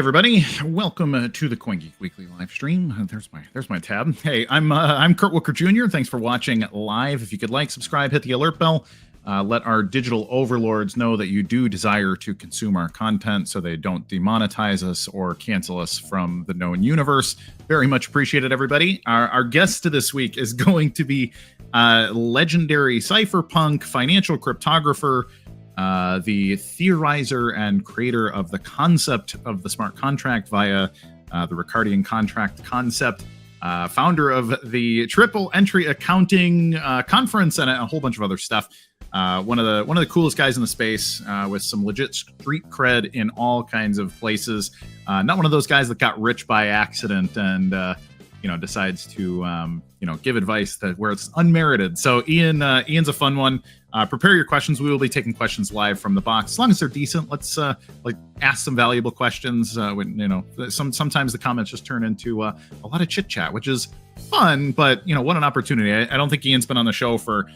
everybody, welcome to the CoinGeek Weekly Livestream. There's my tab. Hey, I'm Kurt Wuckert Jr. Thanks for watching live. If you could like, subscribe, hit the alert bell. Let our digital overlords know that you do desire to consume our content so they don't demonetize us or cancel us from the known universe. Very much appreciated, everybody. Our guest this week is going to be legendary cypherpunk financial cryptographer, the theorizer and creator of the concept of the smart contract via the Ricardian contract concept, founder of the Triple Entry Accounting Conference, and a whole bunch of other stuff. One of the coolest guys in the space, with some legit street cred in all kinds of places. Not one of those guys that got rich by accident and decides to give advice that where it's unmerited. So Ian's a fun one. Prepare your questions. We will be taking questions live from the box, as long as they're decent. Let's ask some valuable questions. Sometimes the comments just turn into a lot of chit chat, which is fun. But what an opportunity! I don't think Ian's been on the show for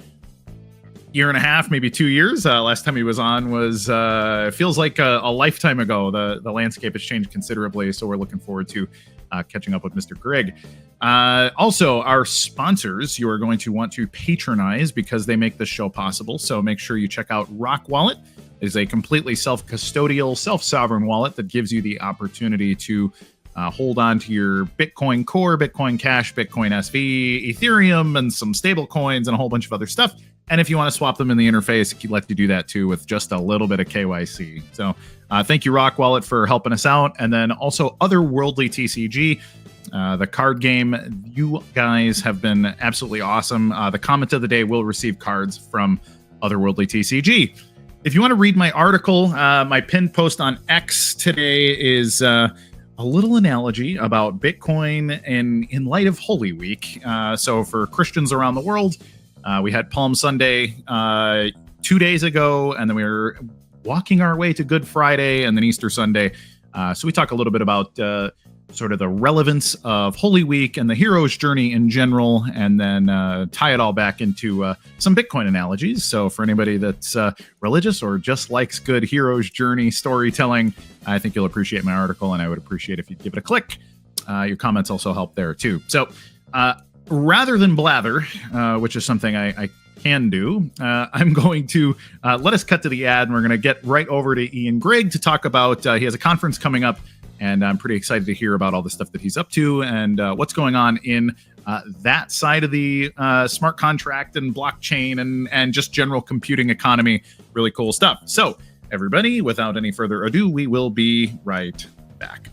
year and a half, maybe 2 years. Last time he was on was feels like a lifetime ago. The landscape has changed considerably, so we're looking forward to catching up with Mr. Grigg. Also, our sponsors you are going to want to patronize because they make this show possible. So make sure you check out Rock Wallet. It is a completely self-custodial, self-sovereign wallet that gives you the opportunity to hold on to your Bitcoin Core, Bitcoin Cash, Bitcoin SV, Ethereum, and some stable coins and a whole bunch of other stuff. And if you want to swap them in the interface, it can let you do that too with just a little bit of KYC. So thank you, Rock Wallet, for helping us out. And then also Otherworldly TCG, the card game. You guys have been absolutely awesome. The comment of the day will receive cards from Otherworldly TCG. If you want to read my article, my pinned post on X today is a little analogy about Bitcoin in light of Holy Week. So for Christians around the world, we had Palm Sunday 2 days ago, and then we were walking our way to Good Friday and then Easter Sunday. So we talk a little bit about sort of the relevance of Holy Week and the hero's journey in general, and then tie it all back into some Bitcoin analogies. So for anybody that's religious or just likes good hero's journey storytelling, I think you'll appreciate my article, and I would appreciate if you'd give it a click. Your comments also help there too. So rather than blather, which is something I can do, I'm going to let us cut to the ad, and we're going to get right over to Ian Grigg to talk about, he has a conference coming up, and I'm pretty excited to hear about all the stuff that he's up to and what's going on in that side of the smart contract and blockchain and just general computing economy. Really cool stuff. So everybody, without any further ado, we will be right back.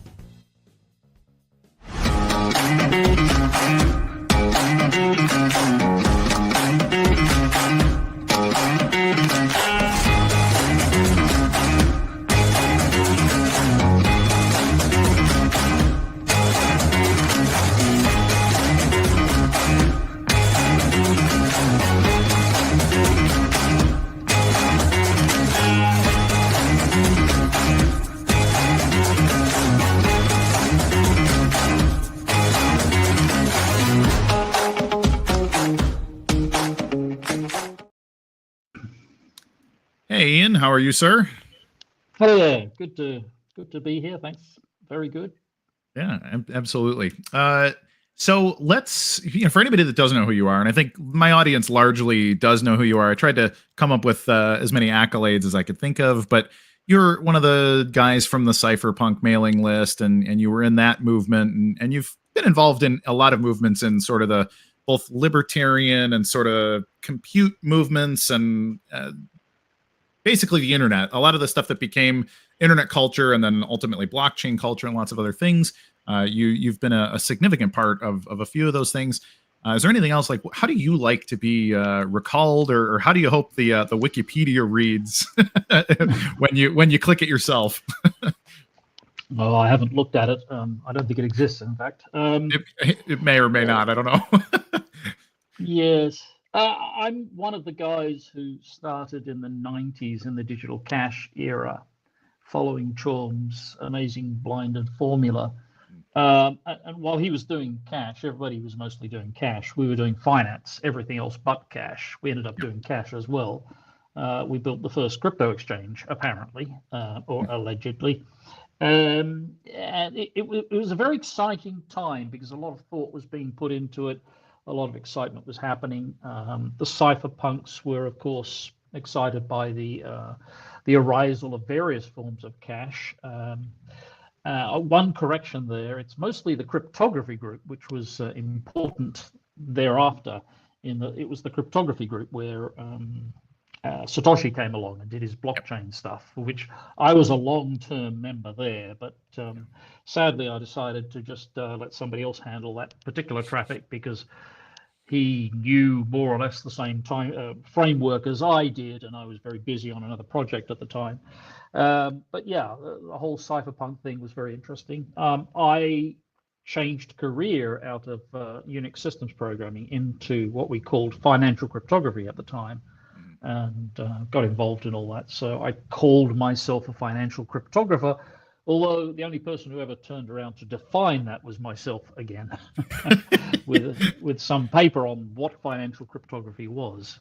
Hey, Ian, how are you, sir? Hello there. Good to be here. Thanks. Very good. Yeah, absolutely. So let's, for anybody that doesn't know who you are, and I think my audience largely does know who you are. I tried to come up with as many accolades as I could think of, but you're one of the guys from the cypherpunk mailing list, and you were in that movement, and you've been involved in a lot of movements in sort of the both libertarian and sort of compute movements and basically the internet. A lot of the stuff that became internet culture and then ultimately blockchain culture and lots of other things. You've been a significant part of a few of those things. Is there anything else, like how do you like to be recalled, or how do you hope the Wikipedia reads when you click it yourself? Well, I haven't looked at it. I don't think it exists, in fact. It may or may not. I don't know. Yes. I'm one of the guys who started in the 90s in the digital cash era, following Chaum's amazing blinded formula. And while he was doing cash, everybody was mostly doing cash. We were doing finance, everything else but cash. We ended up doing cash as well. We built the first crypto exchange, apparently, or allegedly. And it was a very exciting time because a lot of thought was being put into it. A lot of excitement was happening. The cypherpunks were, of course, excited by the arisal of various forms of cash. One correction there, it's mostly the cryptography group, which was important thereafter. It was the cryptography group where Satoshi came along and did his blockchain stuff, for which I was a long-term member there. But sadly, I decided to just let somebody else handle that particular traffic because he knew more or less the same time framework as I did, and I was very busy on another project at the time. But yeah, the whole cypherpunk thing was very interesting. I changed career out of Unix systems programming into what we called financial cryptography at the time, and got involved in all that. So I called myself a financial cryptographer, although the only person who ever turned around to define that was myself again, with some paper on what financial cryptography was.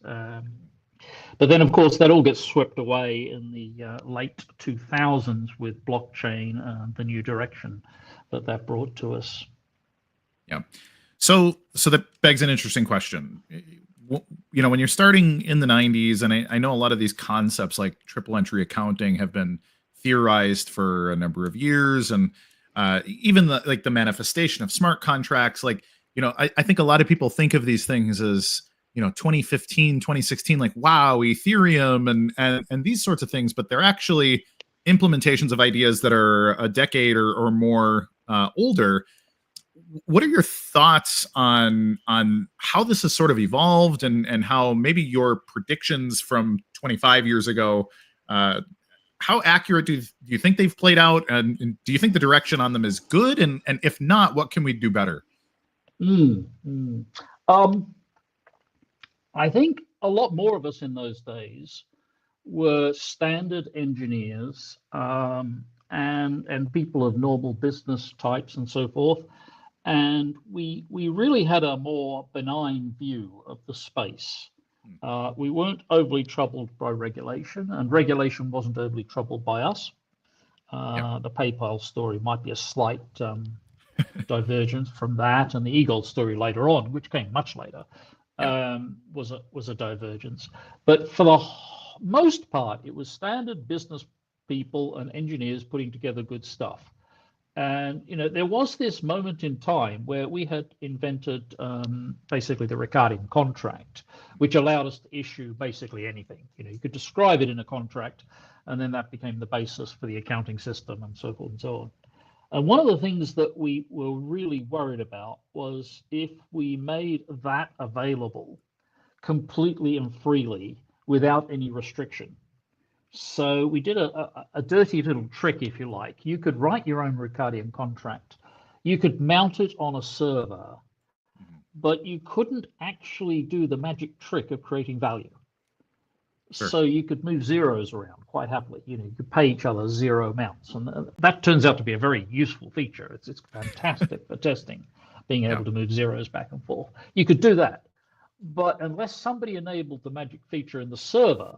But then, of course, that all gets swept away in the late 2000s with blockchain and the new direction that brought to us. Yeah. So that begs an interesting question. You know, when you're starting in the 90s, and I know a lot of these concepts like triple entry accounting have been theorized for a number of years, and even the manifestation of smart contracts, like, you know, I think a lot of people think of these things as, you know, 2015, 2016, like, wow, Ethereum and these sorts of things, but they're actually implementations of ideas that are a decade or more older. What are your thoughts on how this has sort of evolved, and how maybe your predictions from 25 years ago, how accurate do you think they've played out, and do you think the direction on them is good, and if not, what can we do better? I think a lot more of us in those days were standard engineers, and people of normal business types and so forth. And we really had a more benign view of the space. We weren't overly troubled by regulation, and regulation wasn't overly troubled by us. The PayPal story might be a slight divergence from that, and the Eagle story later on, which came much later, was a divergence. But for the most part, it was standard business people and engineers putting together good stuff. And, you know, there was this moment in time where we had invented basically the Ricardian contract, which allowed us to issue basically anything. You know, you could describe it in a contract, and then that became the basis for the accounting system and so forth and so on. And one of the things that we were really worried about was if we made that available completely and freely without any restriction. So we did a dirty little trick, if you like. You could write your own Ricardian contract. You could mount it on a server, but you couldn't actually do the magic trick of creating value. Sure. So you could move zeros around quite happily. You know, you could pay each other zero amounts, and that turns out to be a very useful feature. It's fantastic for testing, being able to move zeros back and forth. You could do that, but unless somebody enabled the magic feature in the server,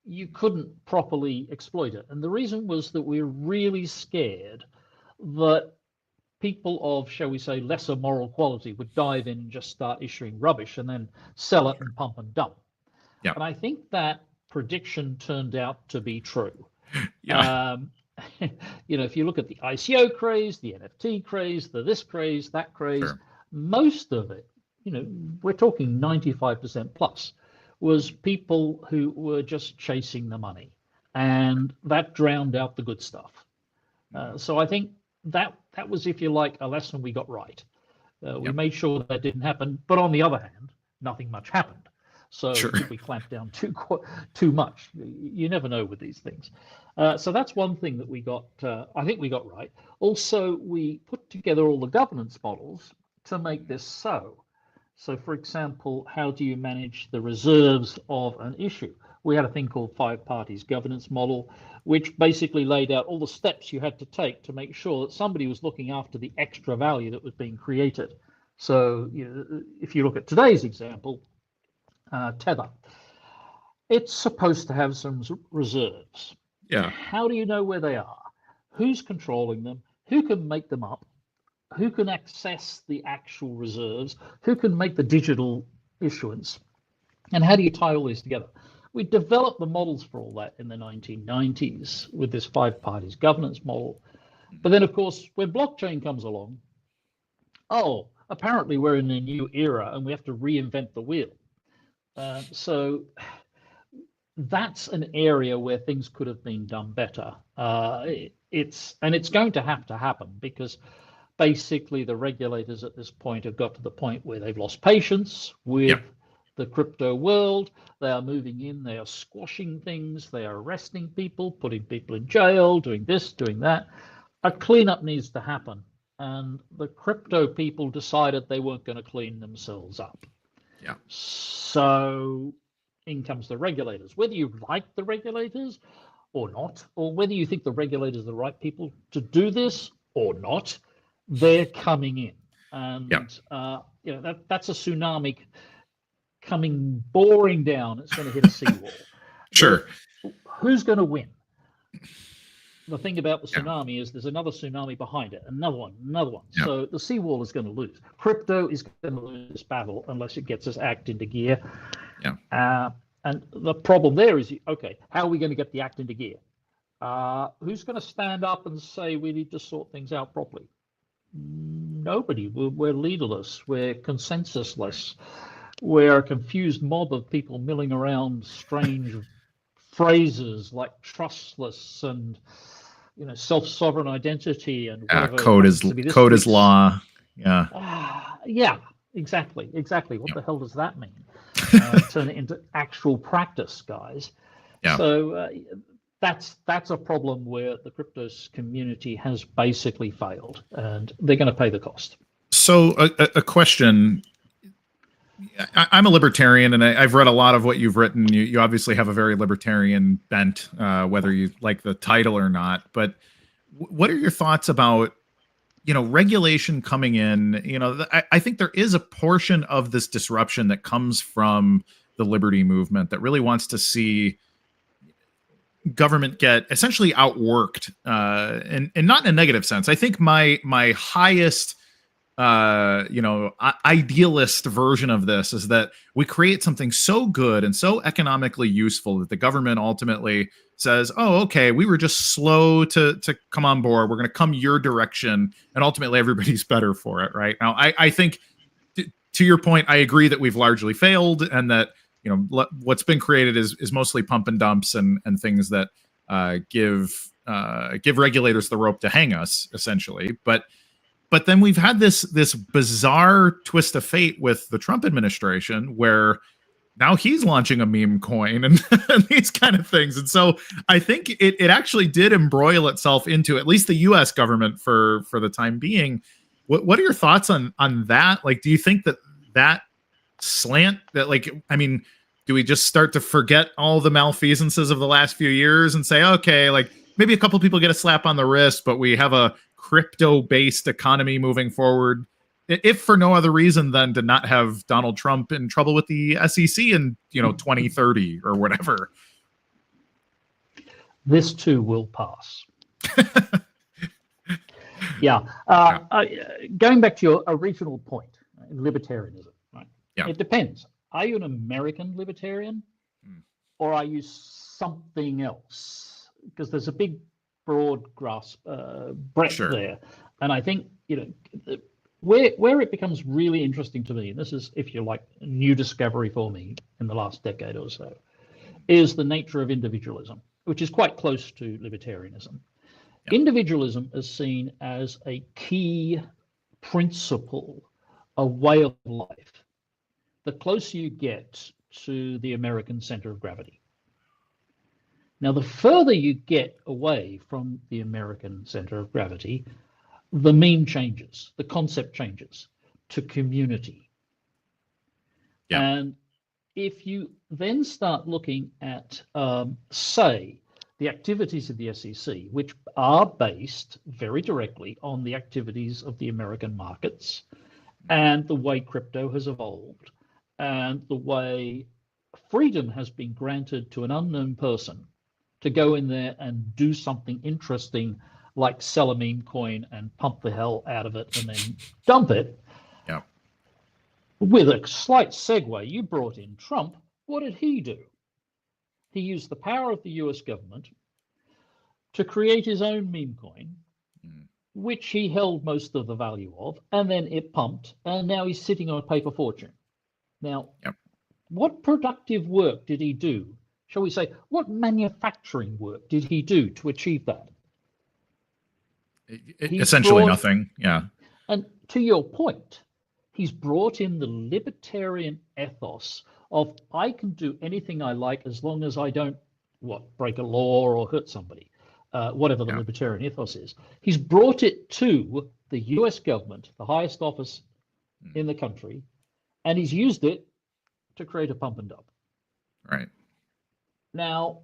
you couldn't properly exploit it. And the reason was that we're really scared that people of, shall we say, lesser moral quality would dive in and just start issuing rubbish and then sell it and pump and dump. Yeah. And I think that prediction turned out to be true. Yeah. You know, if you look at the ICO craze, the NFT craze, the this craze, that craze, most of it, you know, we're talking 95% plus, was people who were just chasing the money, and that drowned out the good stuff. So I think that was, if you like, a lesson we got right. We made sure that didn't happen, but on the other hand, nothing much happened. So if we clamp down too much, you never know with these things. So that's one thing that we got, I think we got right. Also, we put together all the governance models to make this so. So, for example, how do you manage the reserves of an issue? We had a thing called 5 parties governance model, which basically laid out all the steps you had to take to make sure that somebody was looking after the extra value that was being created. So, you know, if you look at today's example, Tether, it's supposed to have some reserves. Yeah. How do you know where they are? who's controlling them, who can make them up, who can access the actual reserves, who can make the digital issuance, and how do you tie all these together? We developed the models for all that in the 1990s with this 5 parties governance model. But then, of course, when blockchain comes along, oh, apparently we're in a new era and we have to reinvent the wheel. So that's an area where things could have been done better. It's going to happen because basically the regulators at this point have got to the point where they've lost patience with the crypto world. They are moving in, they are squashing things, they are arresting people, putting people in jail, doing this, doing that. A cleanup needs to happen. And the crypto people decided they weren't going to clean themselves up. Yeah. So in comes the regulators. Whether you like the regulators or not, or whether you think the regulators are the right people to do this or not, they're coming in. And that's a tsunami coming boring down. It's going to hit a seawall. Sure. Who's going to win? The thing about the tsunami is there's another tsunami behind it, another one. Yeah. So the seawall is going to lose. Crypto is going to lose this battle unless it gets its act into gear. Yeah. And the problem there is, okay, how are we going to get the act into gear? Who's going to stand up and say we need to sort things out properly? Nobody. We're leaderless. We're consensusless. We're a confused mob of people milling around strange phrases like trustless and self-sovereign identity and whatever. Code is law. Yeah, exactly. What the hell does that mean? Turn it into actual practice, guys. Yeah. So that's a problem where the crypto community has basically failed, and they're going to pay the cost. So a question. I'm a libertarian, and I've read a lot of what you've written. You obviously have a very libertarian bent, whether you like the title or not. But what are your thoughts about, regulation coming in? I think there is a portion of this disruption that comes from the liberty movement that really wants to see government get essentially outworked, and not in a negative sense. I think my highest idealist version of this is that we create something so good and so economically useful that the government ultimately says, oh, okay, we were just slow to come on board. We're going to come your direction. And ultimately everybody's better for it. Right now, I think to your point, I agree that we've largely failed and that, what's been created is mostly pump and dumps and things that give regulators the rope to hang us, essentially. But then we've had this bizarre twist of fate with the Trump administration where now he's launching a meme coin and these kind of things. And so I think it actually did embroil itself into at least the U.S. government for the time being. What are your thoughts on that? Like, do you think that slant that, do we just start to forget all the malfeasances of the last few years and say, okay, maybe a couple people get a slap on the wrist, but we have a crypto-based economy moving forward, if for no other reason than to not have Donald Trump in trouble with the SEC in 2030 or whatever? This too will pass. Going back to your original point, libertarianism, right? Yeah. It depends. Are you an American libertarian or are you something else? Because there's a big broad grasp breadth there, and I think where it becomes really interesting to me, and this is, if you like, a new discovery for me in the last decade or so, is the nature of individualism, which is quite close to libertarianism. Individualism is seen as a key principle, a way of life, the closer you get to the American center of gravity. Now, the further you get away from the American center of gravity, the meme changes, the concept changes to community. Yeah. And if you then start looking at, say, the activities of the SEC, which are based very directly on the activities of the American markets and the way crypto has evolved and the way freedom has been granted to an unknown person to go in there and do something interesting like sell a meme coin and pump the hell out of it and then dump it. Yeah. With a slight segue, you brought in Trump. What did he do? He used the power of the US government to create his own meme coin, which he held most of the value of, and then it pumped, and now he's sitting on a paper fortune. Now, what productive work did he do? Shall we say, what manufacturing work did he do to achieve that? Essentially nothing. Yeah. And to your point, he's brought in the libertarian ethos of I can do anything I like as long as I don't, break a law or hurt somebody, whatever the libertarian ethos is. He's brought it to the US government, the highest office in the country, and he's used it to create a pump and dump. Right. Now,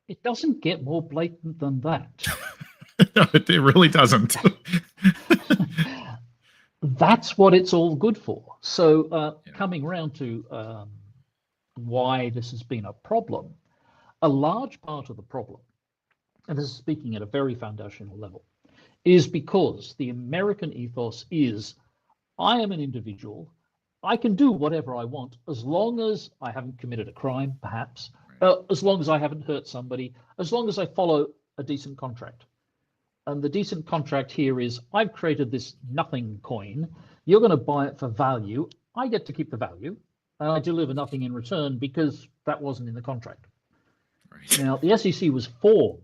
it doesn't get more blatant than that. No, it really doesn't. That's what it's all good for. So coming around to why this has been a problem, a large part of the problem, and this is speaking at a very foundational level, is because the American ethos is, I am an individual, I can do whatever I want as long as I haven't committed a crime, perhaps, as long as I haven't hurt somebody, as long as I follow a decent contract. And the decent contract here is, I've created this nothing coin. You're going to buy it for value. I get to keep the value, and I deliver nothing in return because that wasn't in the contract. Right. Now, the SEC was formed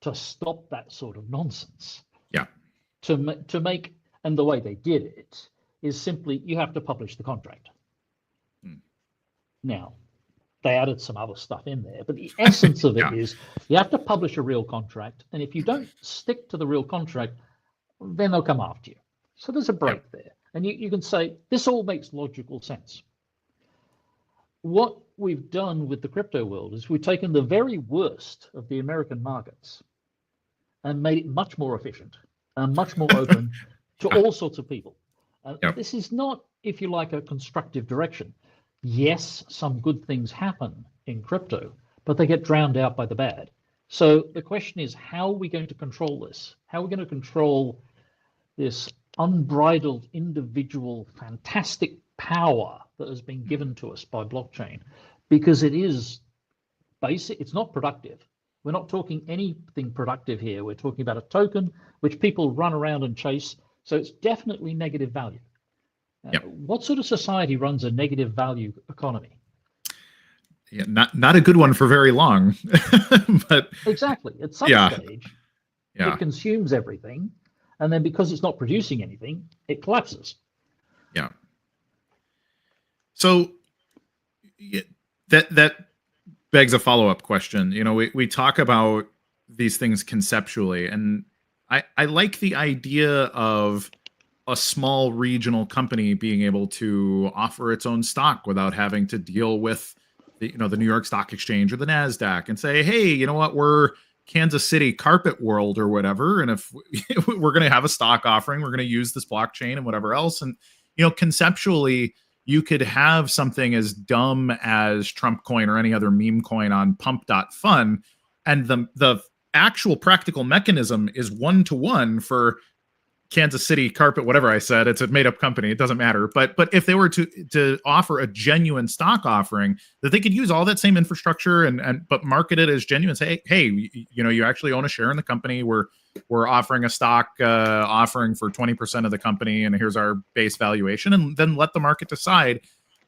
to stop that sort of nonsense. Yeah. To make, and the way they did it is simply, you have to publish the contract. Now, they added some other stuff in there, but the essence of it is you have to publish a real contract, and if you don't stick to the real contract, then they'll come after you. So there's a break there, and you can say this all makes logical sense. What we've done with the crypto world is we've taken the very worst of the American markets and made it much more efficient and much more open to all sorts of people. This is not, if you like, a constructive direction. Yes, some good things happen in crypto, but they get drowned out by the bad. So the question is, how are we going to control this? How are we going to control this unbridled individual fantastic power that has been given to us by blockchain? Because it is basic, it's not productive. We're not talking anything productive here. We're talking about a token which people run around and chase. So it's definitely negative value. What sort of society runs a negative value economy? Yeah, not a good one for very long. But exactly, at some stage, it consumes everything, and then because it's not producing anything, it collapses. Yeah. So that begs a follow-up question. You know, we talk about these things conceptually, and I like the idea of a small regional company being able to offer its own stock without having to deal with the New York Stock Exchange or the NASDAQ and say, hey, you know what, we're Kansas City Carpet World or whatever, and if we're going to have a stock offering, we're going to use this blockchain and whatever else. And conceptually, you could have something as dumb as Trump coin or any other meme coin on pump.fun, and the actual practical mechanism is one-to-one for Kansas City Carpet, whatever I said, it's a made-up company, it doesn't matter. But if they were to offer a genuine stock offering, that they could use all that same infrastructure but market it as genuine, say, hey, you actually own a share in the company. We're offering a stock offering for 20% of the company, and here's our base valuation, and then let the market decide.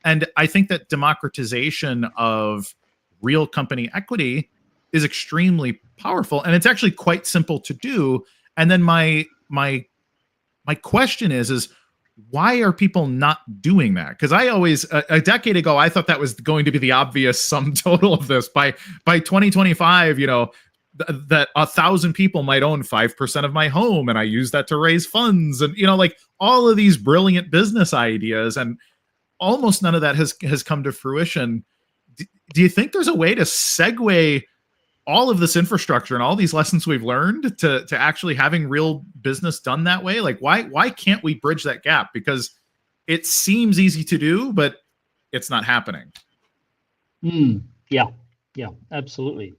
And I think that democratization of real company equity is extremely powerful, and it's actually quite simple to do. And then my question is why are people not doing that? Because I always, a decade ago, I thought that was going to be the obvious sum total of this. By 2025, that 1,000 people might own 5% of my home, and I use that to raise funds, and like all of these brilliant business ideas, and almost none of that has come to fruition. Do you think there's a way to segue all of this infrastructure and all these lessons we've learned to actually having real business done that way? Like, why can't we bridge that gap? Because it seems easy to do, but it's not happening. Yeah, absolutely.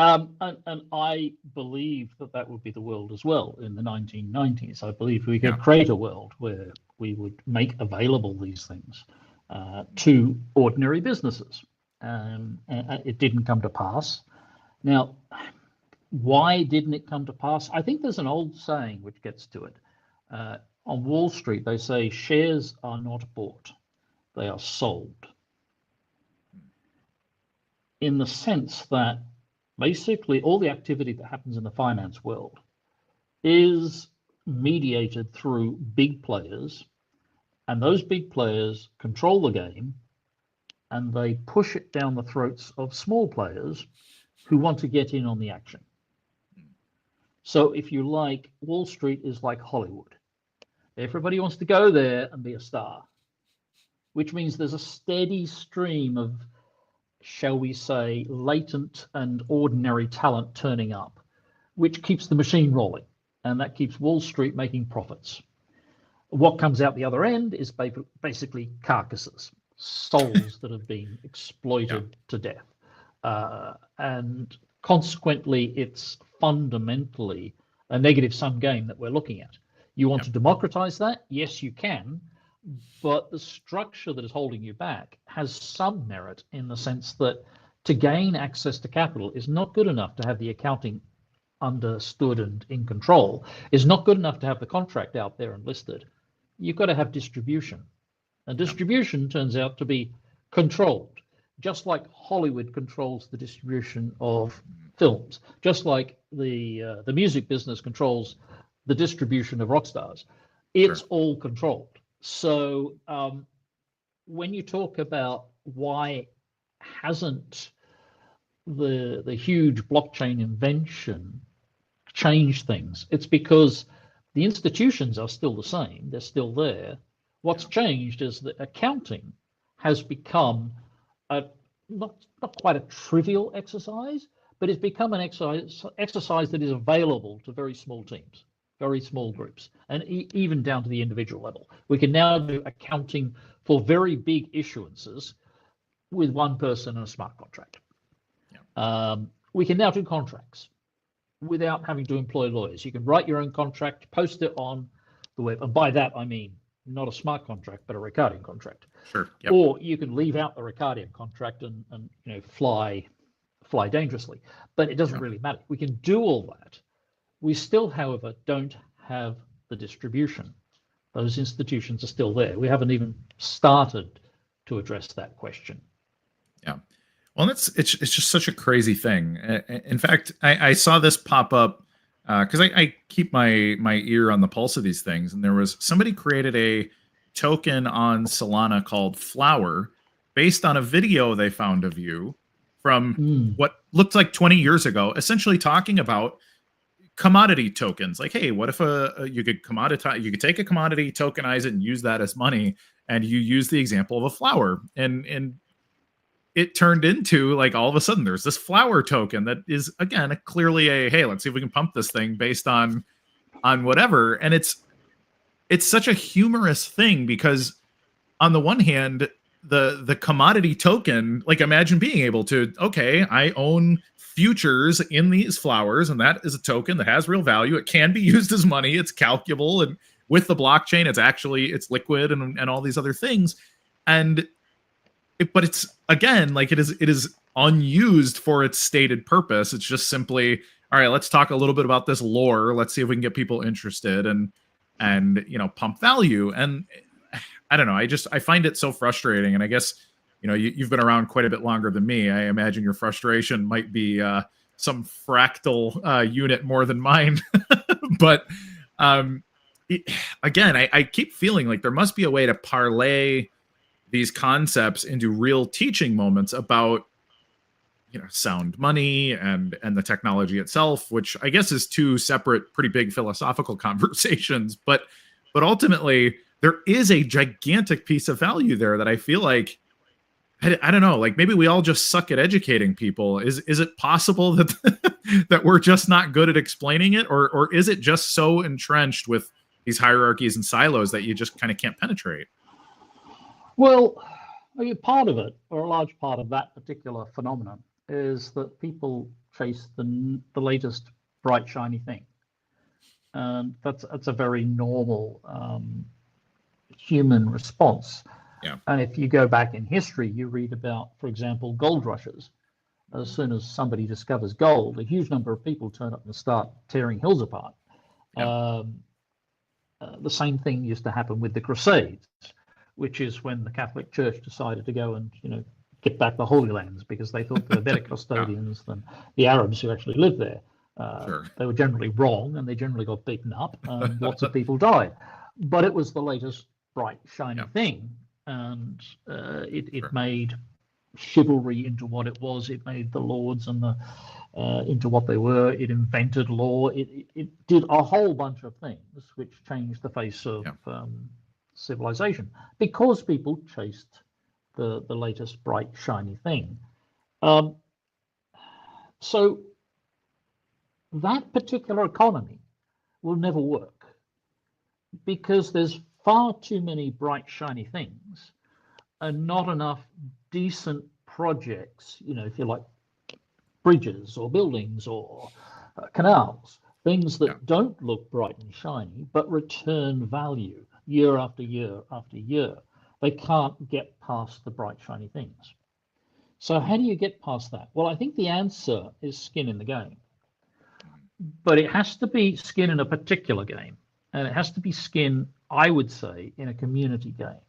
And I believe that would be the world as well in the 1990s. I believe we could create a world where we would make available these things to ordinary businesses. And it didn't come to pass. Now, why didn't it come to pass? I think there's an old saying which gets to it. On Wall Street, they say shares are not bought, they are sold. In the sense that basically all the activity that happens in the finance world is mediated through big players, and those big players control the game, and they push it down the throats of small players who want to get in on the action. So if you like, Wall Street is like Hollywood. Everybody wants to go there and be a star, which means there's a steady stream of, shall we say, latent and ordinary talent turning up, which keeps the machine rolling, and that keeps Wall Street making profits. What comes out the other end is basically carcasses, souls that have been exploited to death. And consequently, it's fundamentally a negative sum game that we're looking at. You want to democratize that? Yes, you can. But the structure that is holding you back has some merit in the sense that to gain access to capital is not good enough to have the accounting understood and in control, is not good enough to have the contract out there and listed. You've got to have distribution. And distribution turns out to be controlled, just like Hollywood controls the distribution of films, just like the music business controls the distribution of rock stars. It's all controlled. So when you talk about why hasn't the huge blockchain invention changed things, it's because the institutions are still the same. They're still there. What's changed is that accounting has become not quite a trivial exercise, but it's become an exercise that is available to very small teams, very small groups, and even down to the individual level. We can now do accounting for very big issuances with one person and a smart contract. We can now do contracts without having to employ lawyers. You can write your own contract, post it on the web, and by that I mean not a smart contract, but a Ricardian contract. Or you can leave out the Ricardian contract and fly dangerously, but it doesn't really matter. We can do all that. We still, however, don't have the distribution. Those institutions are still there. We haven't even started to address that question. Well, it's just such a crazy thing. In fact, I saw this pop up because I keep my ear on the pulse of these things, and there was somebody created a token on Solana called Flower based on a video they found of you from what looked like 20 years ago, essentially talking about commodity tokens. Like, hey, what if you could take a commodity, tokenize it, and use that as money? And you use the example of a flower, and it turned into, like, all of a sudden there's this flower token that is, again, clearly hey, let's see if we can pump this thing based on whatever. And it's such a humorous thing because on the one hand, the commodity token, like, imagine being able to, okay, I own futures in these flowers, and that is a token that has real value. It can be used as money. It's calculable, and with the blockchain, it's liquid and all these other things. But it's, again, like, it is unused for its stated purpose. It's just simply, all right, let's talk a little bit about this lore. Let's see if we can get people interested and pump value. And I don't know. I find it so frustrating. And I guess, you've been around quite a bit longer than me. I imagine your frustration might be some fractal unit more than mine. But again, I keep feeling like there must be a way to parlay these concepts into real teaching moments about, sound money and the technology itself, which I guess is two separate, pretty big philosophical conversations. But ultimately, there is a gigantic piece of value there that I feel like, I don't know, like, maybe we all just suck at educating people. Is it possible that that we're just not good at explaining it, or is it just so entrenched with these hierarchies and silos that you just kind of can't penetrate? Well, I mean, part of it, or a large part of that particular phenomenon, is that people chase the latest bright shiny thing. And that's a very normal human response. Yeah. And if you go back in history, you read about, for example, gold rushes. As soon as somebody discovers gold, a huge number of people turn up and start tearing hills apart. Yeah. The same thing used to happen with the Crusades, which is when the Catholic Church decided to go and, get back the Holy Lands because they thought they were better custodians than the Arabs who actually lived there. Sure. They were generally wrong, and they generally got beaten up, and lots of people died. But it was the latest bright, shiny thing, and it made chivalry into what it was. It made the lords and the into what they were. It invented law. It did a whole bunch of things which changed the face of civilization because people chased the latest bright, shiny thing. So that particular economy will never work because there's far too many bright, shiny things and not enough decent projects, if you like, bridges or buildings or canals, things that don't look bright and shiny, but return value year after year after year. They can't get past the bright, shiny things. So how do you get past that? Well, I think the answer is skin in the game. But it has to be skin in a particular game. And it has to be skin, I would say, in a community game.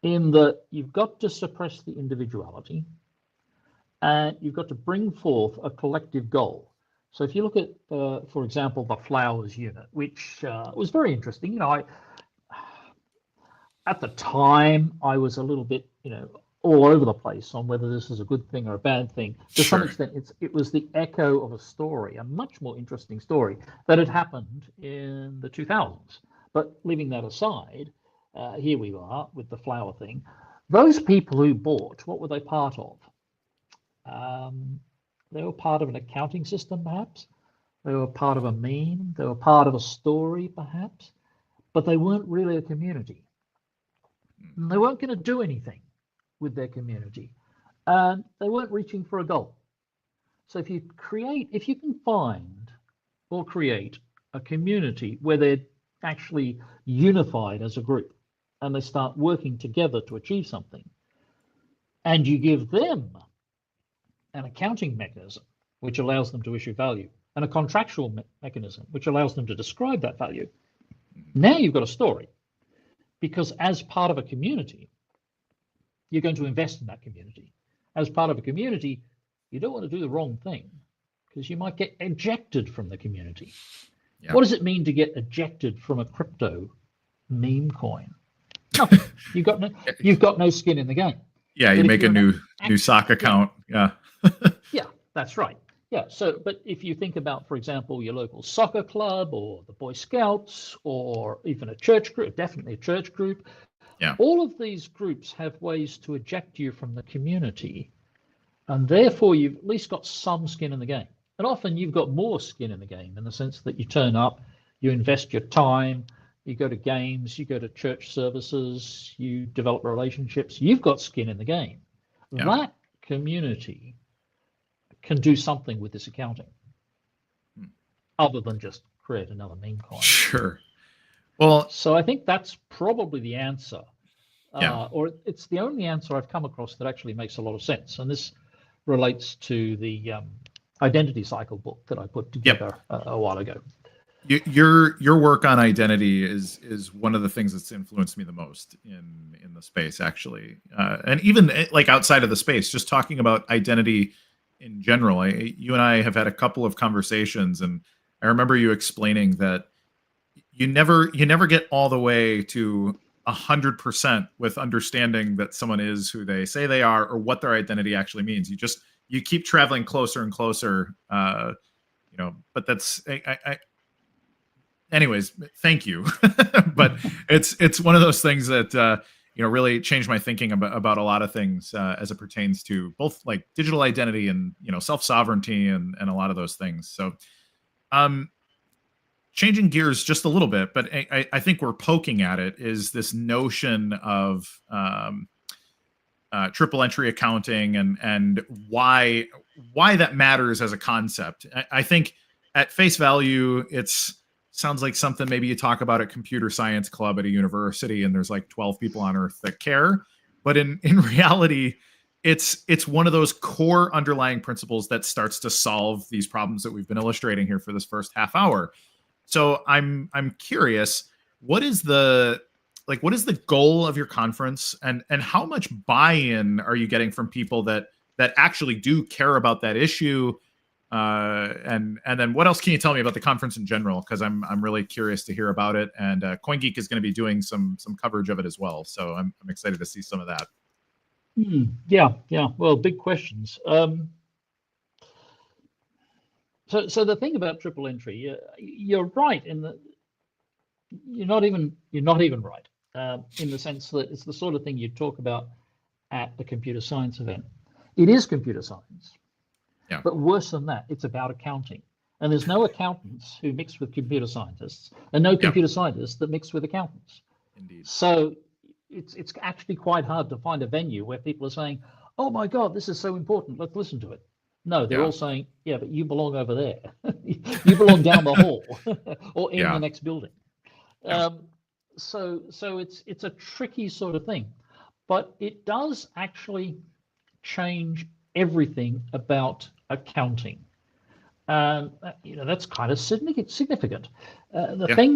In that you've got to suppress the individuality and you've got to bring forth a collective goal. So if you look at, for example, the flowers unit, which was very interesting. At the time, I was a little bit, all over the place on whether this is a good thing or a bad thing. To some extent, it was the echo of a story, a much more interesting story that had happened in the 2000s. But leaving that aside, here we are with the flower thing. Those people who bought, what were they part of? They were part of an accounting system, perhaps. They were part of a meme. They were part of a story, perhaps. But they weren't really a community. And they weren't going to do anything with their community. And they weren't reaching for a goal. So if you can find or create a community where they're actually unified as a group and they start working together to achieve something, and you give them an accounting mechanism which allows them to issue value and a contractual mechanism which allows them to describe that value, now you've got a story. Because as part of a community, you're going to invest in that community. As part of a community, you don't want to do the wrong thing because you might get ejected from the community. Yeah. What does it mean to get ejected from a crypto meme coin? Nothing. You've got no skin in the game. Yeah, you make a new sock account. Yeah. Yeah, that's right. Yeah. So, but if you think about, for example, your local soccer club or the Boy Scouts or even a church group, definitely a church group. Yeah. All of these groups have ways to eject you from the community, and therefore you've at least got some skin in the game. And often you've got more skin in the game in the sense that you turn up, you invest your time, you go to games, you go to church services, you develop relationships. You've got skin in the game. Yeah. That community can do something with this accounting other than just create another meme coin. Sure. Well, so I think that's probably the answer, or it's the only answer I've come across that actually makes a lot of sense. And this relates to the identity cycle book that I put together a while ago. Your work on identity is one of the things that's influenced me the most in the space, actually, and even like outside of the space, just talking about identity in general. You and I have had a couple of conversations, and I remember you explaining that you never get all the way to 100% with understanding that someone is who they say they are or what their identity actually means. You keep traveling closer and closer, but that's anyways, thank you. But it's one of those things that really changed my thinking about a lot of things as it pertains to both like digital identity and self-sovereignty and a lot of those things. So changing gears just a little bit, but I think we're poking at it, is this notion of triple entry accounting and why that matters as a concept. I think at face value, sounds like something maybe you talk about at computer science club at a university, and there's like 12 people on earth that care. But in reality, it's one of those core underlying principles that starts to solve these problems that we've been illustrating here for this first half hour. So I'm curious, what is the goal of your conference, and how much buy-in are you getting from people that actually do care about that issue? And then what else can you tell me about the conference in general? Because I'm really curious to hear about it, and CoinGeek is going to be doing some coverage of it as well. So I'm excited to see some of that. Yeah. Well, big questions. So the thing about triple entry, you're right in that you're not even right in the sense that it's the sort of thing you talk about at the computer science event. It is computer science. Yeah. But worse than that, it's about accounting. And there's no accountants who mix with computer scientists, and no computer scientists that mix with accountants. Indeed. So it's actually quite hard to find a venue where people are saying, "Oh my God, this is so important. Let's listen to it." No, they're all saying, "Yeah, but you belong over there. You belong down the hall or in the next building." So it's a tricky sort of thing, but it does actually change everything about accounting. That's kind of significant. The thing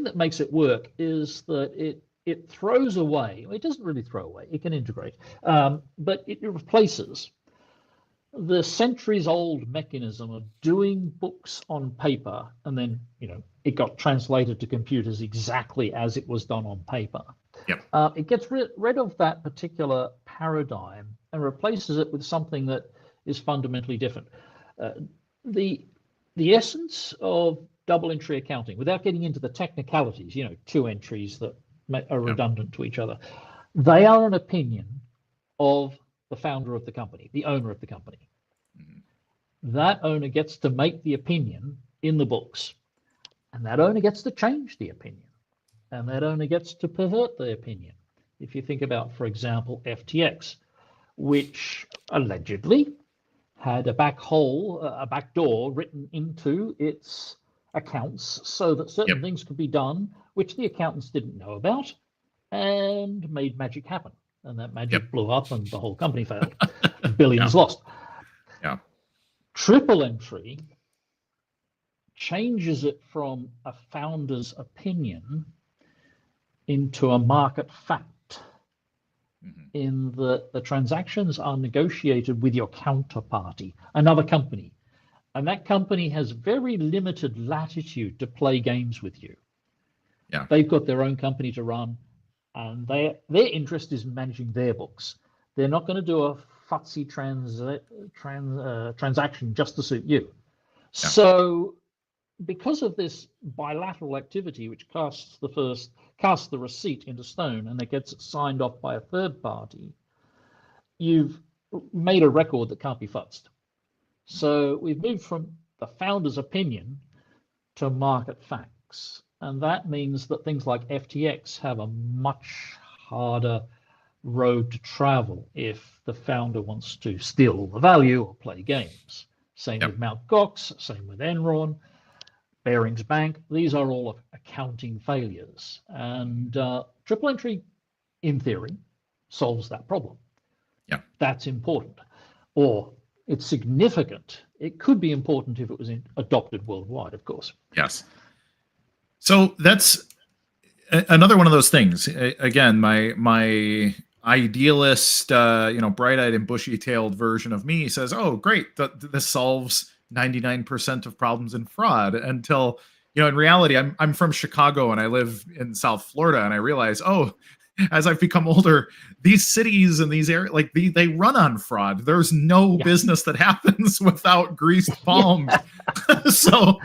that makes it work is that it throws away. It doesn't really throw away. It can integrate, but it replaces the centuries-old mechanism of doing books on paper, and then it got translated to computers exactly as it was done on paper. It gets rid of that particular paradigm and replaces it with something that is fundamentally different. The essence of double entry accounting, without getting into the technicalities, two entries that are redundant to each other, they are an opinion of the founder of the company, the owner of the company. That owner gets to make the opinion in the books, and that owner gets to change the opinion, and that owner gets to pervert the opinion. If you think about, for example, FTX, which allegedly had a back door written into its accounts so that certain things could be done which the accountants didn't know about, and made magic happen. And that magic blew up and the whole company failed. Billions lost. Triple entry changes it from a founder's opinion into a market fact, in that the transactions are negotiated with your counterparty, another company, and that company has very limited latitude to play games with you. They've got their own company to run, and their interest is managing their books. They're not going to do a futsy transaction just to suit you. So because of this bilateral activity, which casts the receipt into stone and it gets signed off by a third party, you've made a record that can't be futzed. So we've moved from the founder's opinion to market facts. And that means that things like FTX have a much harder road to travel if the founder wants to steal all the value or play games. Same with Mt. Gox, same with Enron, Barings Bank. These are all accounting failures. And triple entry, in theory, solves that problem. That's important. Or it's significant. It could be important if it was adopted worldwide, of course. Yes. So that's another one of those things. Again, my idealist, bright-eyed and bushy-tailed version of me says, "Oh, great, this solves 99% of problems in fraud." Until, in reality, I'm from Chicago and I live in South Florida, and I realize, as I've become older, these cities and these areas, they run on fraud. There's no business that happens without greased palms. So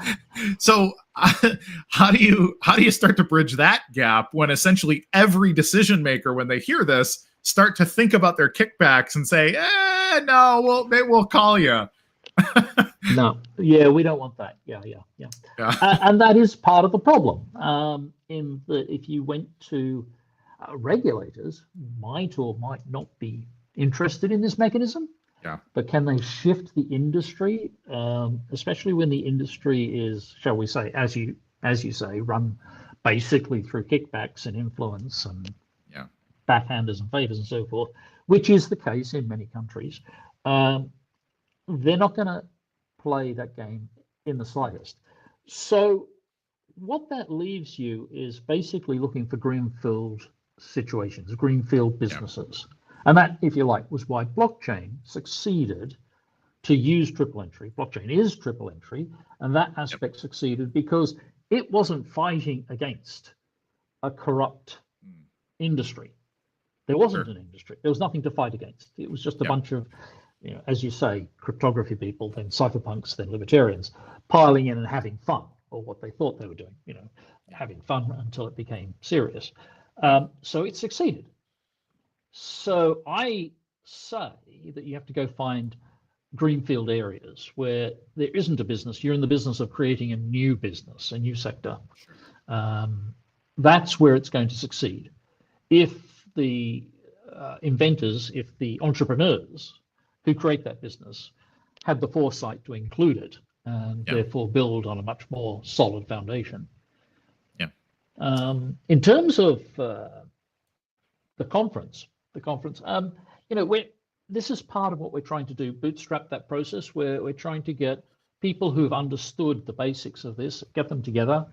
how do you start to bridge that gap when essentially every decision maker, when they hear this, start to think about their kickbacks and say, no, we'll call you. No, we don't want that. And that is part of the problem. In that, if you went to regulators might or might not be interested in this mechanism. Yeah. But can they shift the industry, especially when the industry is, shall we say, as you say, run basically through kickbacks and influence and backhanders and favors and so forth, which is the case in many countries. They're not going to play that game in the slightest. So what that leaves you is basically looking for greenfield situations, greenfield businesses. And that, if you like, was why blockchain succeeded to use triple entry. Blockchain is triple entry, and that aspect succeeded because it wasn't fighting against a corrupt industry. There wasn't an industry. There was nothing to fight against. It was just a bunch of, as you say, cryptography people, then cypherpunks, then libertarians, piling in and having fun, or what they thought they were doing, having fun until it became serious. So it succeeded. So I say that you have to go find greenfield areas where there isn't a business. You're in the business of creating a new business, a new sector. That's where it's going to succeed. If the inventors, if the entrepreneurs who create that business have the foresight to include it and therefore build on a much more solid foundation. In terms of the conference, this is part of what we're trying to do, bootstrap that process where we're trying to get people who've understood the basics of this, get them together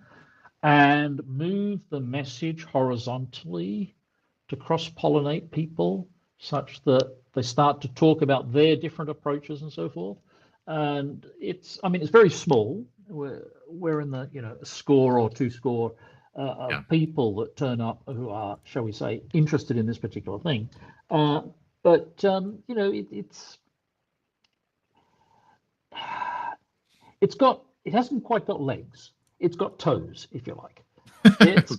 and move the message horizontally to cross-pollinate people such that they start to talk about their different approaches and so forth. And it's very small. We're in the a score or two score of people that turn up who are, shall we say, interested in this particular thing. But it hasn't quite got legs. It's got toes, if you like. It's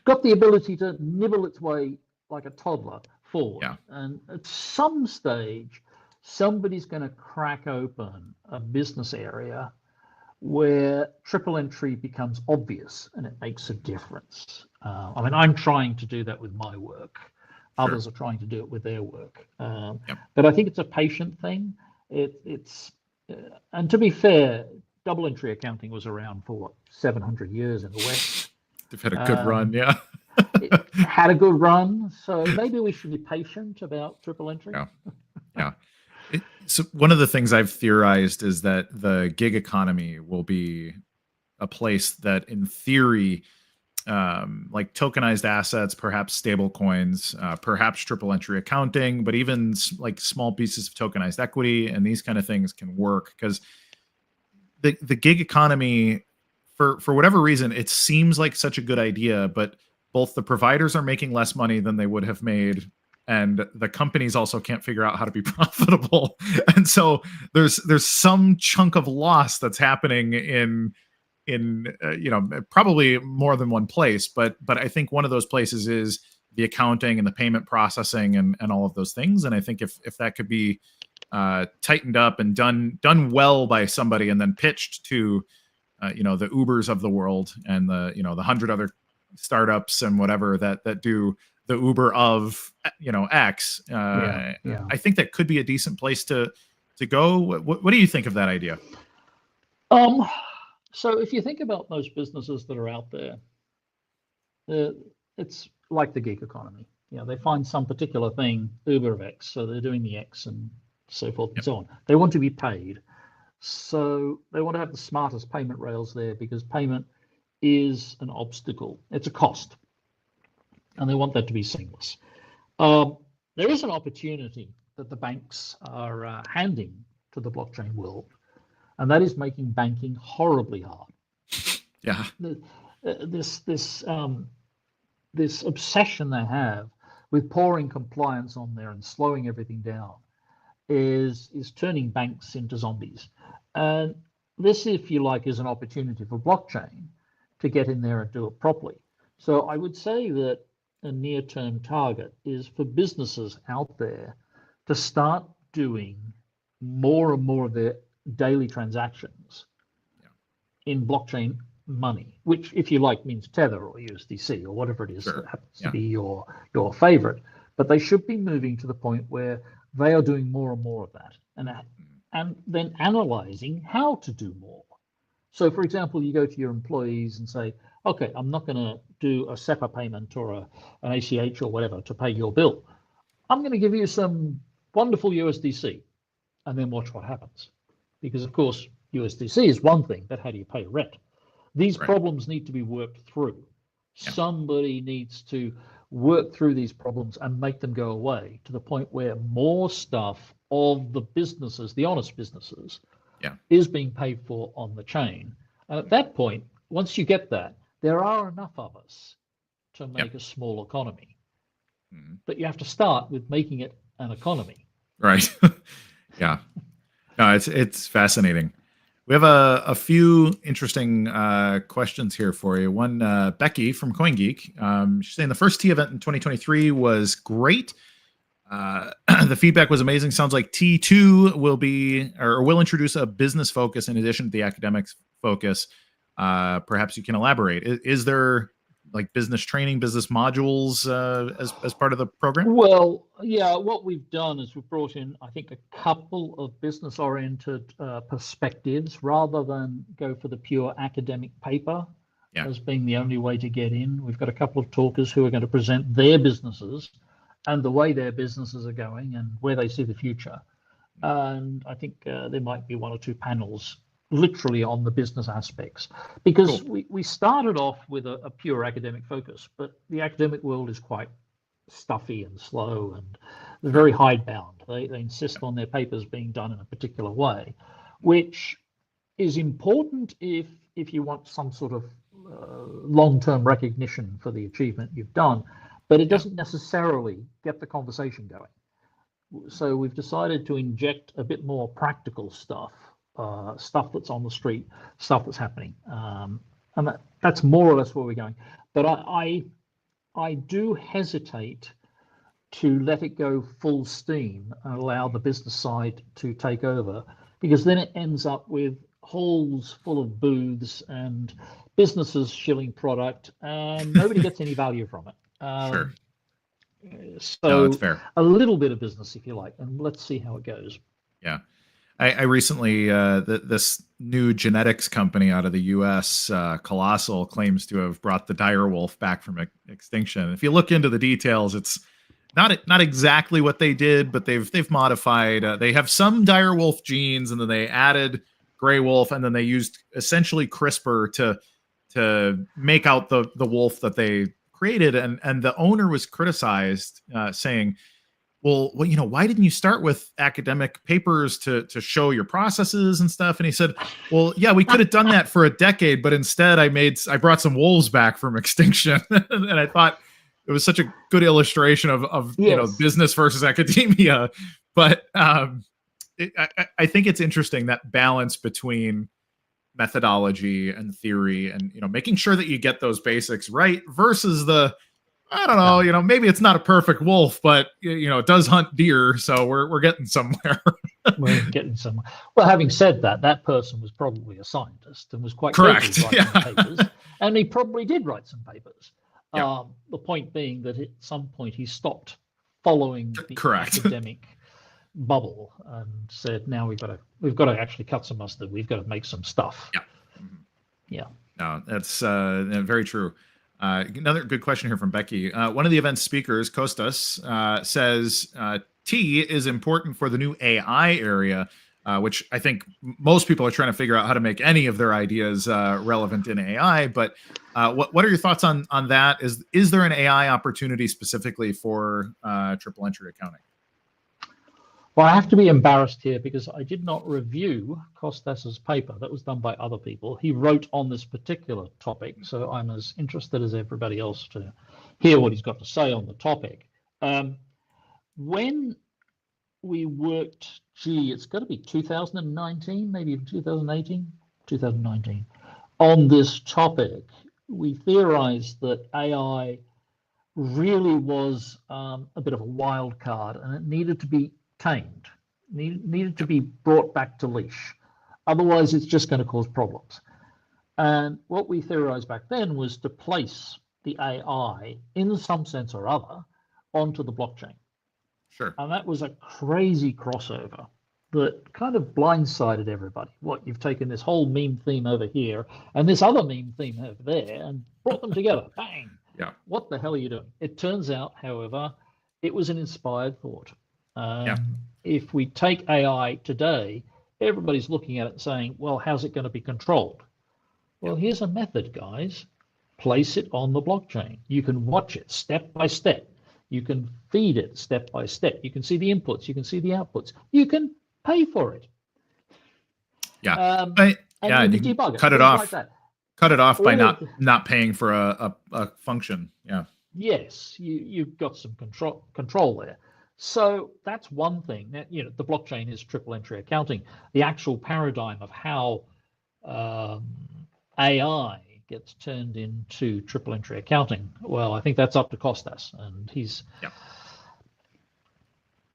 got the ability to nibble its way like a toddler forward. And at some stage, somebody's going to crack open a business area where triple entry becomes obvious and it makes a difference. I'm trying to do that with my work. Others are trying to do it with their work. But I think it's a patient thing. And to be fair, double entry accounting was around for 700 years in the West. They've had a good run, It had a good run, so maybe we should be patient about triple entry. So one of the things I've theorized is that the gig economy will be a place that, in theory, like tokenized assets, perhaps stable coins, perhaps triple entry accounting, but even like small pieces of tokenized equity and these kind of things can work because the gig economy, for whatever reason, it seems like such a good idea, but both the providers are making less money than they would have made, and the companies also can't figure out how to be profitable. And so there's some chunk of loss that's happening in probably more than one place, but I think one of those places is the accounting and the payment processing and all of those things. And I think if that could be tightened up and done well by somebody and then pitched to the Ubers of the world and the 100 other startups and whatever that do the Uber of X, I think that could be a decent place to go. What do you think of that idea? So if you think about those businesses that are out there, it's like the gig economy. They find some particular thing, Uber of X, so they're doing the X and so forth and so on. They want to be paid. So they want to have the smartest payment rails there because payment is an obstacle. It's a cost. And they want that to be seamless. There is an opportunity that the banks are handing to the blockchain world, and that is making banking horribly hard. This obsession they have with pouring compliance on there and slowing everything down is turning banks into zombies. And this, if you like, is an opportunity for blockchain to get in there and do it properly. So I would say that a near-term target is for businesses out there to start doing more and more of their daily transactions in blockchain money, which, if you like, means Tether or USDC or whatever it is Sure. that happens to be your favorite. But they should be moving to the point where they are doing more and more of that, and then analyzing how to do more. So, for example, you go to your employees and say, okay, I'm not going to do a SEPA payment or an ACH or whatever to pay your bill. I'm going to give you some wonderful USDC, and then watch what happens. Because, of course, USDC is one thing, but how do you pay rent? These problems need to be worked through. Yeah. Somebody needs to work through these problems and make them go away to the point where more stuff of the businesses, the honest businesses, is being paid for on the chain. And at that point, once you get that, there are enough of us to make a small economy. But you have to start with making it an economy. Right. Yeah. No, it's fascinating. We have a few interesting questions here for you. One, Becky from CoinGeek. She's saying the first T event in 2023 was great. The feedback was amazing. Sounds like T2 will introduce a business focus in addition to the academics focus. Perhaps you can elaborate. Is there like business training, business modules as part of the program? Well, yeah, what we've done is we've brought in, I think, a couple of business-oriented perspectives rather than go for the pure academic paper as being the only way to get in. We've got a couple of talkers who are going to present their businesses and the way their businesses are going and where they see the future. And I think there might be one or two panels literally on the business aspects, because we started off with a pure academic focus, but the academic world is quite stuffy and slow and they're very hidebound. They insist on their papers being done in a particular way, which is important if you want some sort of long-term recognition for the achievement you've done, but it doesn't necessarily get the conversation going. So we've decided to inject a bit more practical stuff, stuff that's on the street, stuff that's happening, and that's more or less where we're going. But I do hesitate to let it go full steam and allow the business side to take over, because then it ends up with halls full of booths and businesses shilling product, and nobody gets any value from it. Sure. So that's fair. A little bit of business, if you like, and let's see how it goes. Yeah. I recently, this new genetics company out of the U.S., Colossal, claims to have brought the dire wolf back from extinction. If you look into the details, it's not exactly what they did, but they've modified. They have some dire wolf genes, and then they added gray wolf, and then they used essentially CRISPR to make out the wolf that they created. And the owner was criticized, saying, well, you know, why didn't you start with academic papers to show your processes and stuff? And he said, well, yeah, we could have done that for a decade, but instead I brought some wolves back from extinction. And I thought it was such a good illustration of you know, business versus academia. But I think it's interesting, that balance between methodology and theory, and, you know, making sure that you get those basics right versus I don't know, you know, maybe it's not a perfect wolf, but, you know, it does hunt deer, so we're getting somewhere. We're getting somewhere. Well, having said that, that person was probably a scientist and was quite correct. Writing papers, and he probably did write some papers. The point being that at some point he stopped following the academic bubble and said, now we've got to actually cut some mustard. We've got to make some stuff. Yeah. No, that's very true. Another good question here from Becky. One of the event speakers, Kostas, says T is important for the new AI area, which I think most people are trying to figure out how to make any of their ideas relevant in AI. But what are your thoughts on that? Is there an AI opportunity specifically for triple entry accounting? Well, I have to be embarrassed here because I did not review Kostas's paper. That was done by other people. He wrote on this particular topic, so I'm as interested as everybody else to hear what he's got to say on the topic. When we worked, it's got to be 2019, maybe even 2019, on this topic, we theorized that AI really was a bit of a wild card, and it needed to be tamed, needed to be brought back to leash. Otherwise, it's just going to cause problems. And what we theorized back then was to place the AI in some sense or other onto the blockchain. Sure. And that was a crazy crossover that kind of blindsided everybody. What, you've taken this whole meme theme over here and this other meme theme over there and brought them together. Bang. Yeah. What the hell are you doing? It turns out, however, it was an inspired thought. If we take AI today, everybody's looking at it and saying, well, how's it going to be controlled? Well, here's a method, guys. Place it on the blockchain. You can watch it step by step. You can feed it step by step. You can see the inputs. You can see the outputs. You can pay for it. Yeah. And you can debug it. Cut it off. Like cut it off by not paying for a function. Yeah. Yes, you've got some control there. So that's one thing. That, the blockchain is triple entry accounting. The actual paradigm of how AI gets turned into triple entry accounting, well, I think that's up to Costas, and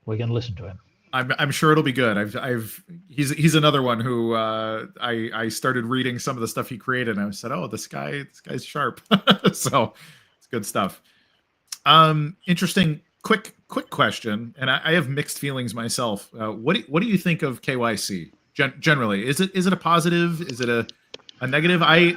we're going to listen to him. I'm sure it'll be good. He's another one who I started reading some of the stuff he created, and I said, oh, this guy's sharp. So it's good stuff. Interesting. Quick question, and I have mixed feelings myself. What do you think of KYC generally? Is it a positive? Is it a negative? I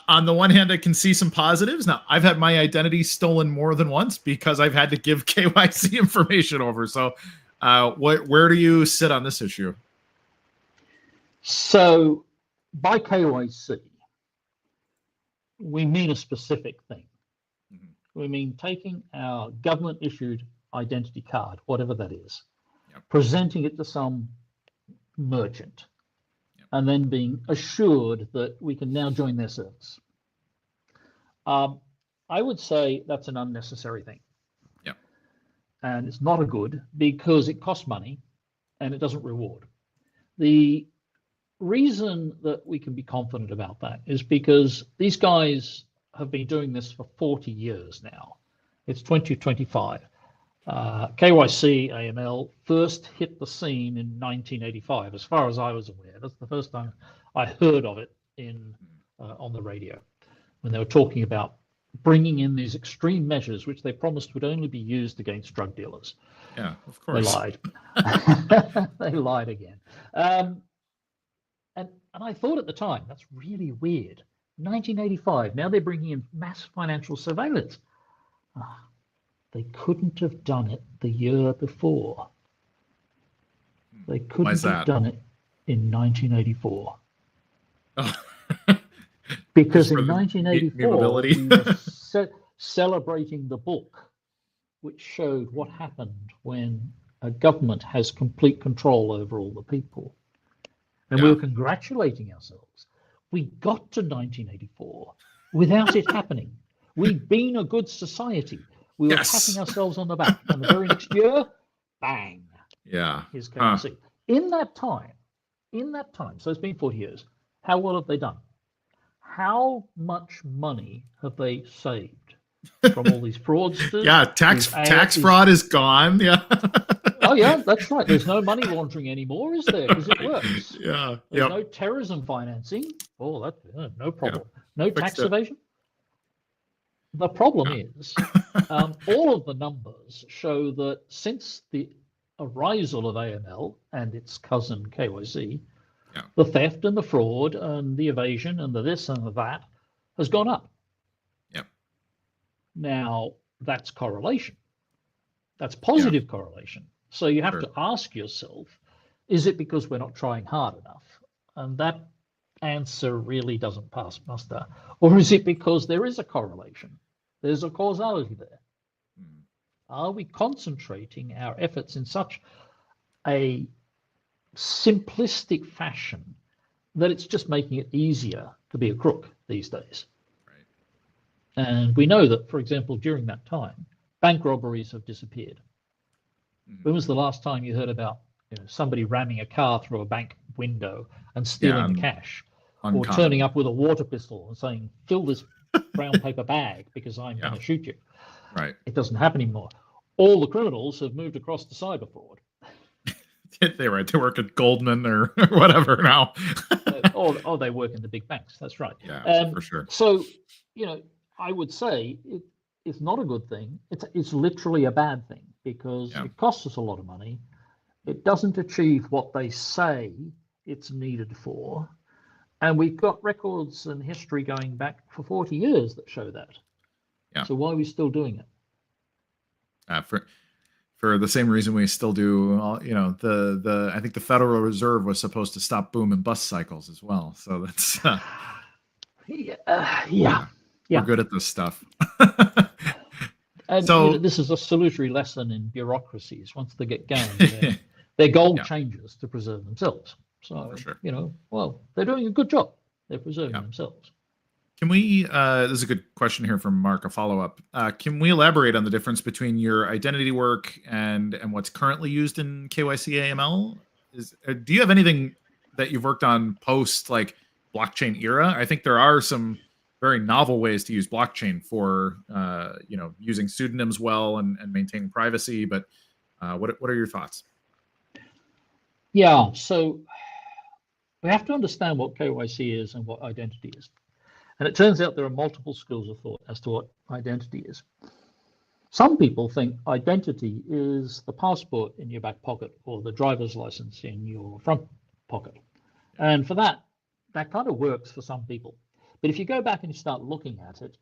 on the one hand, I can see some positives. Now, I've had my identity stolen more than once because I've had to give KYC information over. So, where do you sit on this issue? So, by KYC, we mean a specific thing. Mm-hmm. We mean taking our government-issued identity card, whatever that is, presenting it to some merchant, and then being assured that we can now join their service. I would say that's an unnecessary thing. Yeah. And it's not a good because it costs money and it doesn't reward. The reason that we can be confident about that is because these guys have been doing this for 40 years now. It's 2025. KYC AML first hit the scene in 1985, as far as I was aware. That's the first time I heard of it on the radio, when they were talking about bringing in these extreme measures, which they promised would only be used against drug dealers. Yeah, of course. They lied. They lied again. And I thought at the time, that's really weird. 1985, now they're bringing in mass financial surveillance. They couldn't have done it the year before. They couldn't have done it in 1984. Oh. Because in 1984, we were celebrating the book, which showed what happened when a government has complete control over all the people. And we were congratulating ourselves. We got to 1984 without it happening. We'd been a good society. We were patting ourselves on the back. And the very next year, bang. Yeah. Here's KYC. In that time, so it's been 40 years, how well have they done? How much money have they saved from all these fraudsters? Yeah, tax fraud is gone. Yeah. Oh, yeah, that's right. There's no money laundering anymore, is there? Because it works. Yeah. There's no terrorism financing. Oh, that's no problem. No tax evasion. The problem is all of the numbers show that since the arisal of AML and its cousin KYC, the theft and the fraud and the evasion and the this and the that has gone up. Yep. Now, that's correlation. That's positive correlation. So you have to ask yourself, is it because we're not trying hard enough? And that answer really doesn't pass muster. Or is it because there is a correlation? There's a causality there. Are we concentrating our efforts in such a simplistic fashion that it's just making it easier to be a crook these days? Right. And we know that, for example, during that time, bank robberies have disappeared. When was the last time you heard about somebody ramming a car through a bank window and stealing the cash? Or turning up with a water pistol and saying, fill this brown paper bag because I'm going to shoot you. Right. It doesn't happen anymore. All the criminals have moved across to cyber fraud. They work at Goldman or whatever now. or they work in the big banks. That's right. Yeah, for sure. So, I would say it's not a good thing. It's literally a bad thing because it costs us a lot of money. It doesn't achieve what they say it's needed for. And we've got records and history going back for 40 years that show that. Yeah. So why are we still doing it? For the same reason we still do, I think the Federal Reserve was supposed to stop boom and bust cycles as well. So that's we're good at this stuff. And so this is a salutary lesson in bureaucracies. Once they get going, their goal changes to preserve themselves. So, for sure. They're doing a good job. They're preserving themselves. Can we, this is a good question here from Mark, a follow-up. Can we elaborate on the difference between your identity work and what's currently used in KYC AML? Do you have anything that you've worked on post like blockchain era? I think there are some very novel ways to use blockchain for, using pseudonyms well and maintaining privacy. But what are your thoughts? Yeah, so we have to understand what KYC is and what identity is. And it turns out there are multiple schools of thought as to what identity is. Some people think identity is the passport in your back pocket or the driver's license in your front pocket. And for that kind of works for some people. But if you go back and you start looking at it,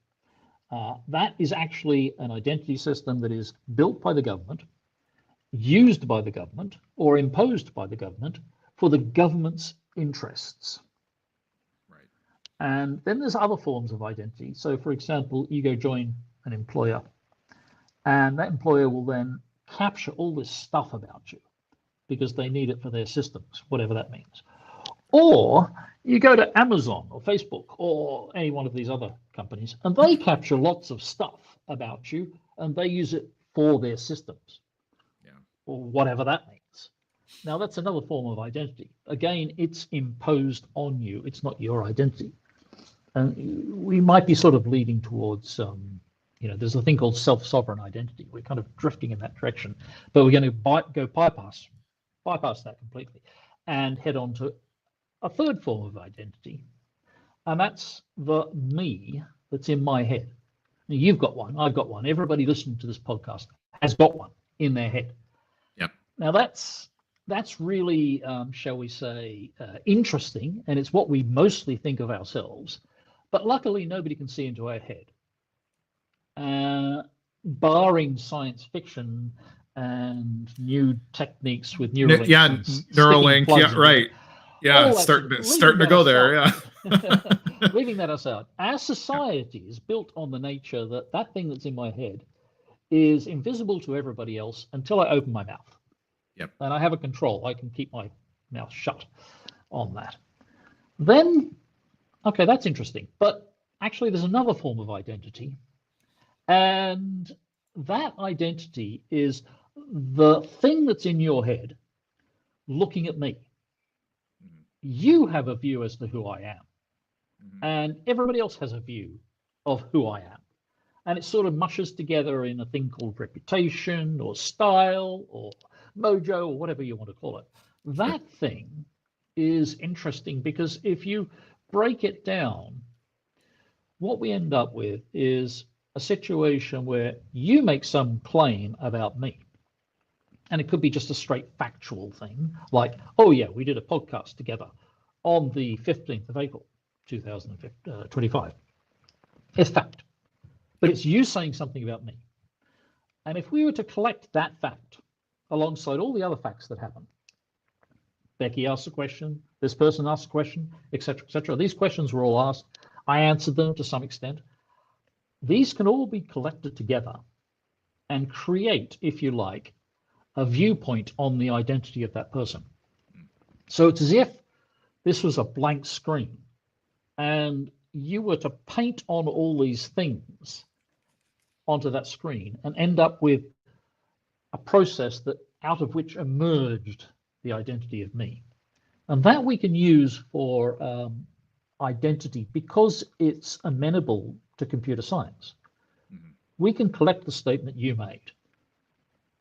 that is actually an identity system that is built by the government, used by the government, or imposed by the government for the government's interests. Right. And then there's other forms of identity. So, for example, you go join an employer, and that employer will then capture all this stuff about you because they need it for their systems, whatever that means. Or you go to Amazon or Facebook or any one of these other companies, and they capture lots of stuff about you, and they use it for their systems, or whatever that means. Now, that's another form of identity. Again, it's imposed on you. It's not your identity. And we might be sort of leading towards, there's a thing called self-sovereign identity. We're kind of drifting in that direction, but we're going to go bypass that completely and head on to a third form of identity. And that's the me that's in my head. Now, you've got one, I've got one. Everybody listening to this podcast has got one in their head. Yep. Now, that's really, shall we say, interesting, and it's what we mostly think of ourselves. But luckily, nobody can see into our head, barring science fiction and new techniques with Neuralink. Neuralink. Yeah, right. Yeah, starting to go there. Yeah. Leaving that aside, our society is built on the nature that thing that's in my head is invisible to everybody else until I open my mouth. Yep. And I have a control. I can keep my mouth shut on that. Then, okay, that's interesting. But actually, there's another form of identity. And that identity is the thing that's in your head looking at me. You have a view as to who I am. And everybody else has a view of who I am. And it sort of mushes together in a thing called reputation or style or mojo or whatever you want to call it. That thing is interesting because if you break it down, what we end up with is a situation where you make some claim about me. And it could be just a straight factual thing like, oh, yeah, we did a podcast together on the 15th of April, 2025. It's fact. But it's you saying something about me. And if we were to collect that fact alongside all the other facts that happen, Becky asked a question, this person asked a question, etc., etc. These questions were all asked. I answered them to some extent. These can all be collected together and create, if you like, a viewpoint on the identity of that person. So it's as if this was a blank screen and you were to paint on all these things onto that screen and end up with a process that out of which emerged the identity of me. And that we can use for identity because it's amenable to computer science. We can collect the statement you made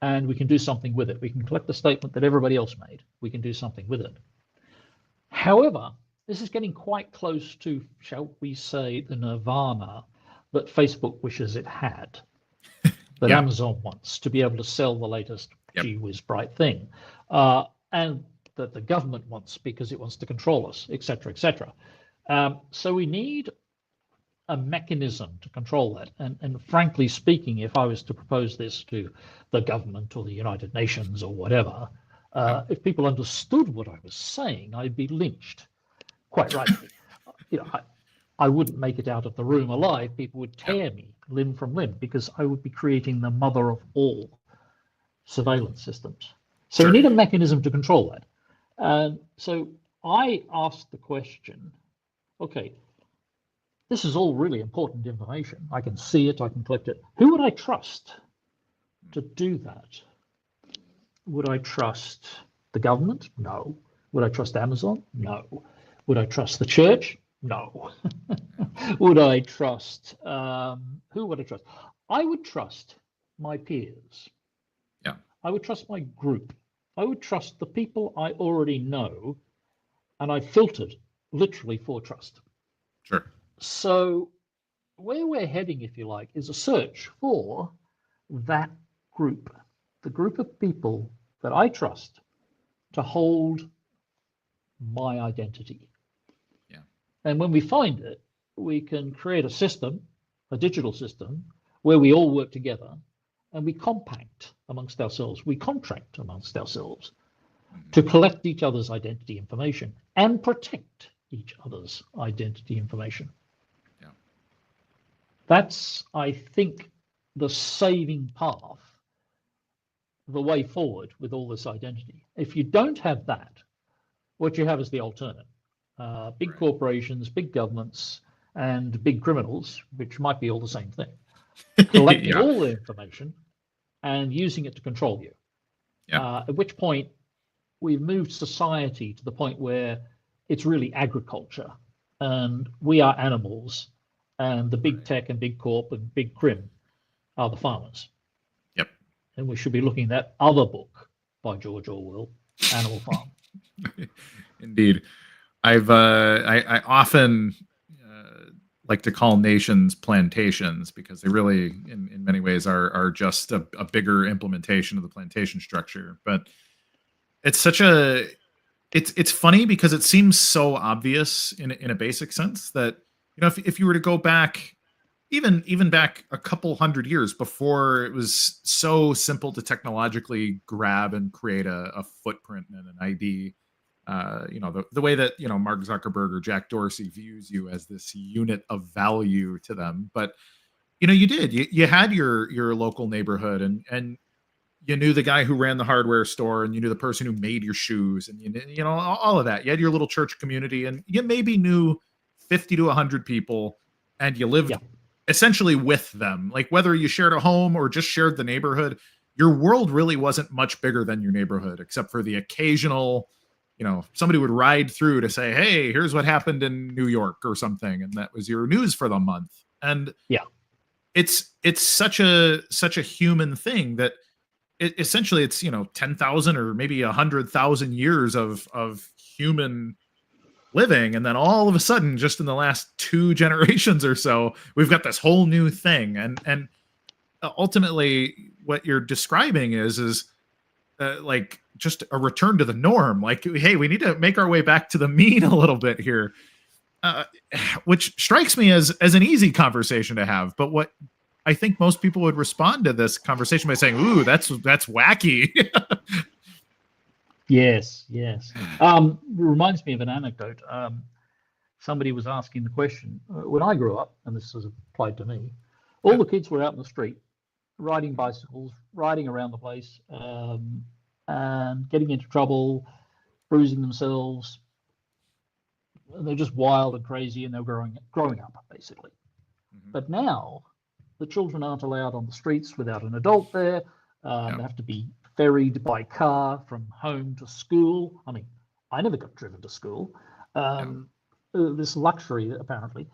and we can do something with it. We can collect the statement that everybody else made. We can do something with it. However, this is getting quite close to, shall we say, the nirvana that Facebook wishes it had, that Amazon wants, to be able to sell the latest gee whiz bright thing, and that the government wants because it wants to control us, etc., etc. So we need a mechanism to control that. And frankly speaking, if I was to propose this to the government or the United Nations or whatever, if people understood what I was saying, I'd be lynched, quite rightly. I wouldn't make it out of the room alive. People would tear me limb from limb because I would be creating the mother of all surveillance systems. So we need a mechanism to control that. And so I asked the question, okay, this is all really important information. I can see it, I can collect it. Who would I trust to do that? Would I trust the government? No. Would I trust Amazon? No. Would I trust the church? No. Would I trust, who would I trust? I would trust my peers. Yeah. I would trust my group. I would trust the people I already know, and I filtered literally for trust. Sure. So where we're heading, if you like, is a search for that group, the group of people that I trust to hold my identity. Yeah. And when we find it, we can create a system, a digital system, where we all work together and we compact amongst ourselves, we contract amongst ourselves to collect each other's identity information and protect each other's identity information. Yeah. That's, I think, the saving path, the way forward with all this identity. If you don't have that, what you have is the alternate. Big corporations, big governments, and big criminals, which might be all the same thing, collecting all the information and using it to control you. At which point we've moved society to the point where it's really agriculture and we are animals and the big tech and big corp and big crim are the farmers. Yep. And we should be looking at that other book by George Orwell, Animal Farm. Indeed. I often like to call nations plantations because they really, in many ways, are just a bigger implementation of the plantation structure. But it's such a it's funny because it seems so obvious in a basic sense that, you know, if you were to go back even back a couple hundred years before it was so simple to technologically grab and create a footprint and an ID. You know, the way that, you know, Mark Zuckerberg or Jack Dorsey views you as this unit of value to them. But, you know, you had your local neighborhood and you knew the guy who ran the hardware store and you knew the person who made your shoes and, you know, all of that. You had your little church community and you maybe knew 50 to 100 people and you lived essentially with them. Like whether you shared a home or just shared the neighborhood, your world really wasn't much bigger than your neighborhood, except for the occasional, you know, somebody would ride through to say, hey, here's what happened in New York or something. And that was your news for the month. And it's such a human thing that essentially it's, you know, 10,000 or maybe 100,000 years of human living. And then all of a sudden, just in the last 2 generations or so, we've got this whole new thing. And ultimately what you're describing is like just a return to the norm. Like, hey, we need to make our way back to the mean a little bit here, which strikes me as an easy conversation to have. But what I think most people would respond to this conversation by saying, ooh, that's wacky. Yes. Reminds me of an anecdote. Somebody was asking the question, when I grew up, and this was applied to me, all the kids were out in the street, riding bicycles, riding around the place, and getting into trouble, bruising themselves. They're just wild and crazy, and they're growing up, basically. But now, the children aren't allowed on the streets without an adult there. They have to be ferried by car from home to school. I mean, I never got driven to school. This luxury, apparently.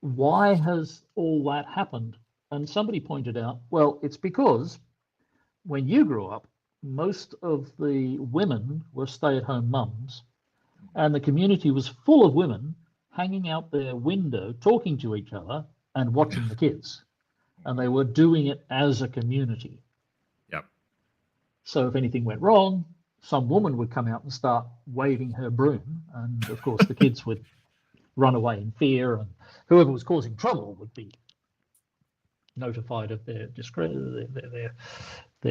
Why has all that happened? And somebody pointed out, well, it's because when you grew up, most of the women were stay-at-home mums, and the community was full of women hanging out their window, talking to each other and watching the kids. And they were doing it as a community. Yep. So if anything went wrong, some woman would come out and start waving her broom. And of course, the kids would run away in fear, and whoever was causing trouble would be notified of their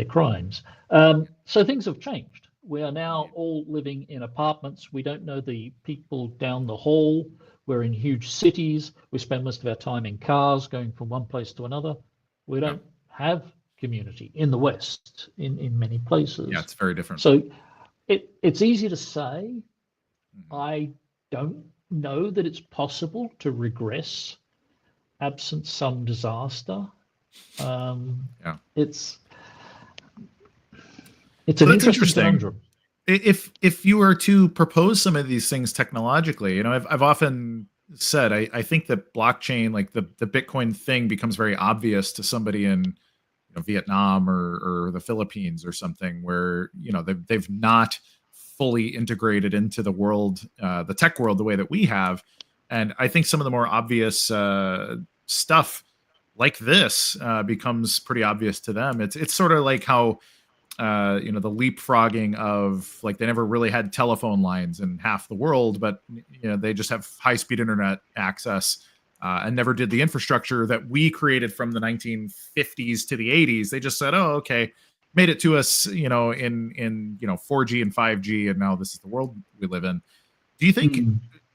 crimes. So things have changed. We are now all living in apartments. We don't know the people down the hall. We're in huge cities. We spend most of our time in cars going from one place to another. We don't have community in the West in many places. Yeah, it's very different. So it's easy to say. I don't know that it's possible to regress absent some disaster. It's an interesting conundrum. If you were to propose some of these things technologically, you know, I've often said I think that blockchain, like the Bitcoin thing, becomes very obvious to somebody in Vietnam or the Philippines or something, where they've not fully integrated into the world, the tech world, the way that we have. And I think some of the more obvious stuff like this becomes pretty obvious to them. It's sort of like how the leapfrogging of, like, they never really had telephone lines in half the world, but they just have high-speed internet access and never did the infrastructure that we created from the 1950s to the 80s. They just said, oh, okay, made it to us, in 4G and 5G, and now this is the world we live in. Do you think,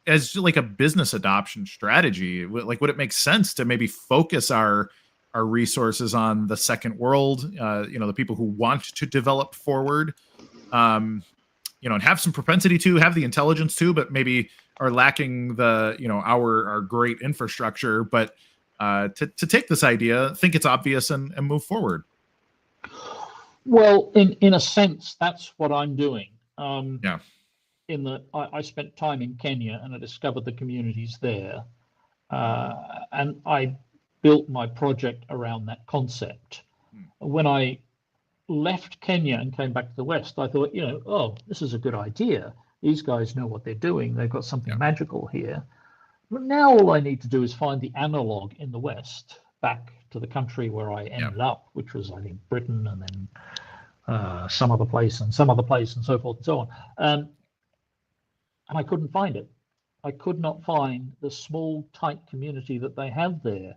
as like a business adoption strategy, like, would it make sense to maybe focus our resources on the second world, the people who want to develop forward, and have some propensity to, have the intelligence to, but maybe are lacking the, our great infrastructure, but to take this idea, think it's obvious, and move forward? Well, in a sense, that's what I'm doing. Yeah. In that I spent time in Kenya and I discovered the communities there, and I built my project around that concept. When I left Kenya and came back to the West, I thought, oh, this is a good idea. These guys know what they're doing. They've got something magical here. But now all I need to do is find the analog in the West back to the country where I ended up, which was, I think, Britain, and then some other place and some other place, and so forth and so on. And I couldn't find it. I could not find the small, tight community that they have there.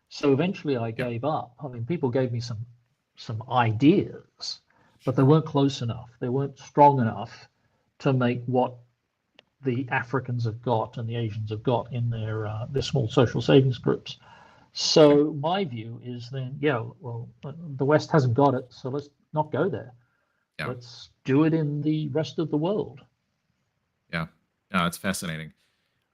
So eventually I gave up. I mean, people gave me some ideas, but they weren't close enough. They weren't strong enough to make what the Africans have got and the Asians have got in their small social savings groups. So my view is then, well, the West hasn't got it, so let's not go there. Yeah. Let's do it in the rest of the world. Yeah, no, it's fascinating.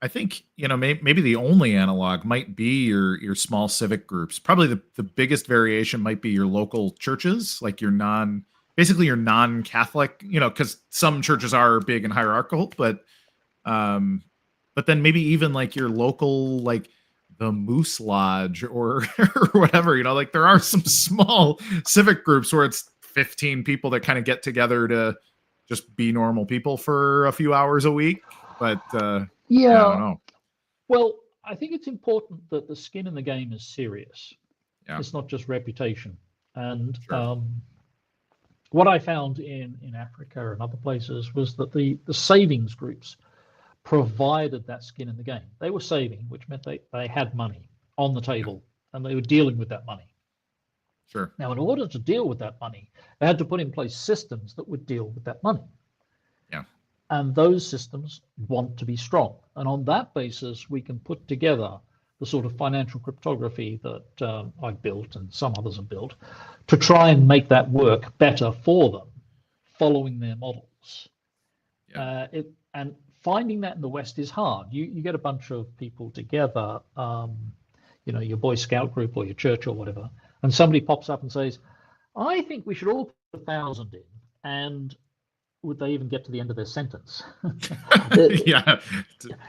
I think, maybe the only analog might be your small civic groups. Probably the biggest variation might be your local churches, like your non-Catholic, because some churches are big and hierarchical, but then maybe even like your local, like the Moose Lodge or whatever, like there are some small civic groups where it's 15 people that kind of get together to just be normal people for a few hours a week. But I don't know. Well, I think it's important that the skin in the game is serious. Yeah. It's not just reputation. And what I found in Africa and other places was that the savings groups provided that skin in the game. They were saving, which meant they had money on the table, and they were dealing with that money. Sure. Now, in order to deal with that money, they had to put in place systems that would deal with that money. Yeah. And those systems want to be strong. And on that basis, we can put together the sort of financial cryptography that I've built and some others have built to try and make that work better for them, following their models. Yeah. And finding that in the West is hard. You get a bunch of people together, your Boy Scout group or your church or whatever, and somebody pops up and says, I think we should all put 1,000 in, and would they even get to the end of their sentence? Yeah,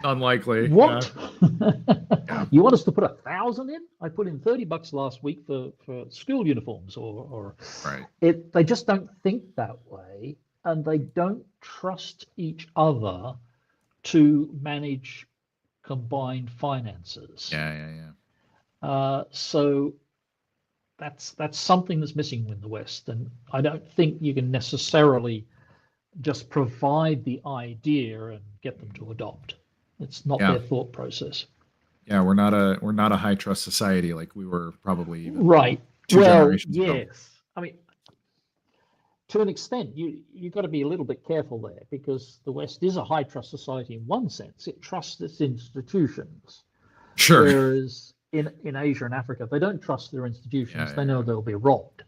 unlikely. What? Yeah. You want us to put 1,000 in? I put in $30 last week for school uniforms, or Right. they just don't think that way, and they don't trust each other to manage combined finances. Yeah. So that's something that's missing in the West, and I don't think you can necessarily just provide the idea and get them to adopt. It's not Yeah. their thought process. Yeah, we're not a high trust society like we were probably even Right. two Well, generations ago. yes. I mean, to an extent, you've got to be a little bit careful there, because the West is a high trust society in one sense. It trusts its institutions, Sure. whereas in Asia and Africa, they don't trust their institutions. Yeah, they know they'll be robbed.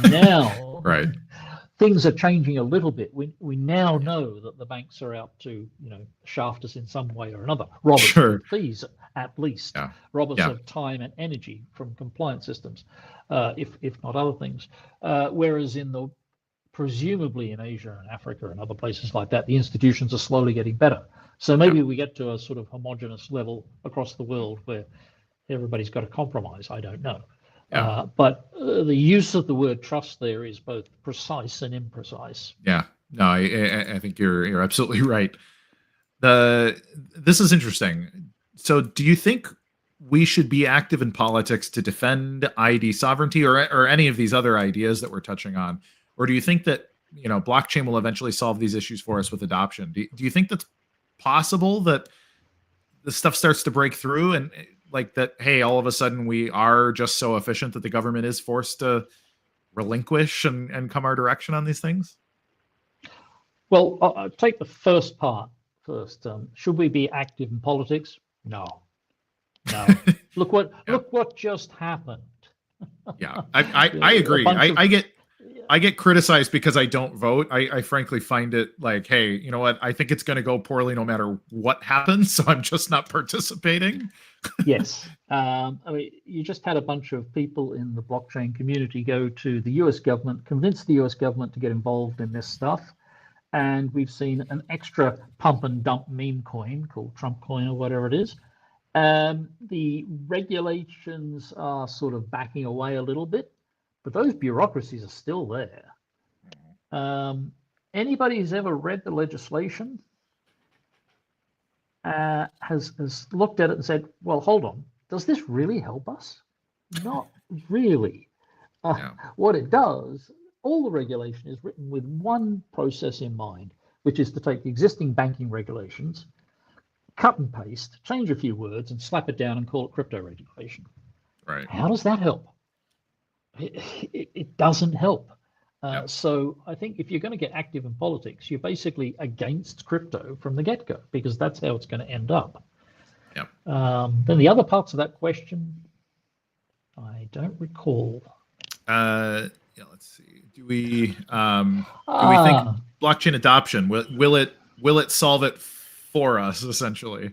Now, right. things are changing a little bit. We now know that the banks are out to shaft us in some way or another, rob us of fees at least, rob us of time and energy from compliance systems, if not other things. Whereas presumably in Asia and Africa and other places like that, the institutions are slowly getting better. So maybe we get to a sort of homogenous level across the world where everybody's got a compromise. I don't know. But the use of the word trust there is both precise and imprecise. Yeah. No, I think you're absolutely right. This is interesting. So do you think we should be active in politics to defend ID sovereignty or any of these other ideas that we're touching on? Or do you think that, blockchain will eventually solve these issues for us with adoption? Do you think that's possible, that the stuff starts to break through and like that, hey, all of a sudden we are just so efficient that the government is forced to relinquish and come our direction on these things? Well, I'll take the first part first. Should we be active in politics? No. Look what just happened. Yeah, I agree. I get criticized because I don't vote. I frankly find it like, hey, you know what? I think it's going to go poorly no matter what happens, so I'm just not participating. Yes. I mean, you just had a bunch of people in the blockchain community go to the US government, convince the US government to get involved in this stuff. And we've seen an extra pump and dump meme coin called Trump coin or whatever it is. The regulations are sort of backing away a little bit, but those bureaucracies are still there. Anybody who's ever read the legislation has looked at it and said, well, hold on, does this really help us? Not really. What it does, all the regulation is written with one process in mind, which is to take the existing banking regulations, cut and paste, change a few words, and slap it down and call it crypto regulation. Right. How does that help? It doesn't help. So I think if you're going to get active in politics, you're basically against crypto from the get-go, because that's how it's going to end up. Then the other parts of that question, I don't recall. Let's see. Do we think blockchain adoption will it solve it for us, essentially?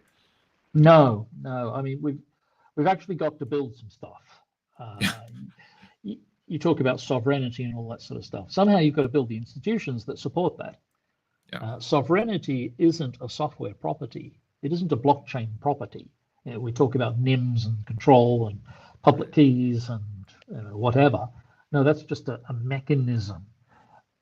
No. I mean, we've actually got to build some stuff. You talk about sovereignty and all that sort of stuff. Somehow you've got to build the institutions that support that. Sovereignty isn't a software property. It isn't a blockchain property. We talk about NIMs and control and public keys and whatever. No, that's just a mechanism.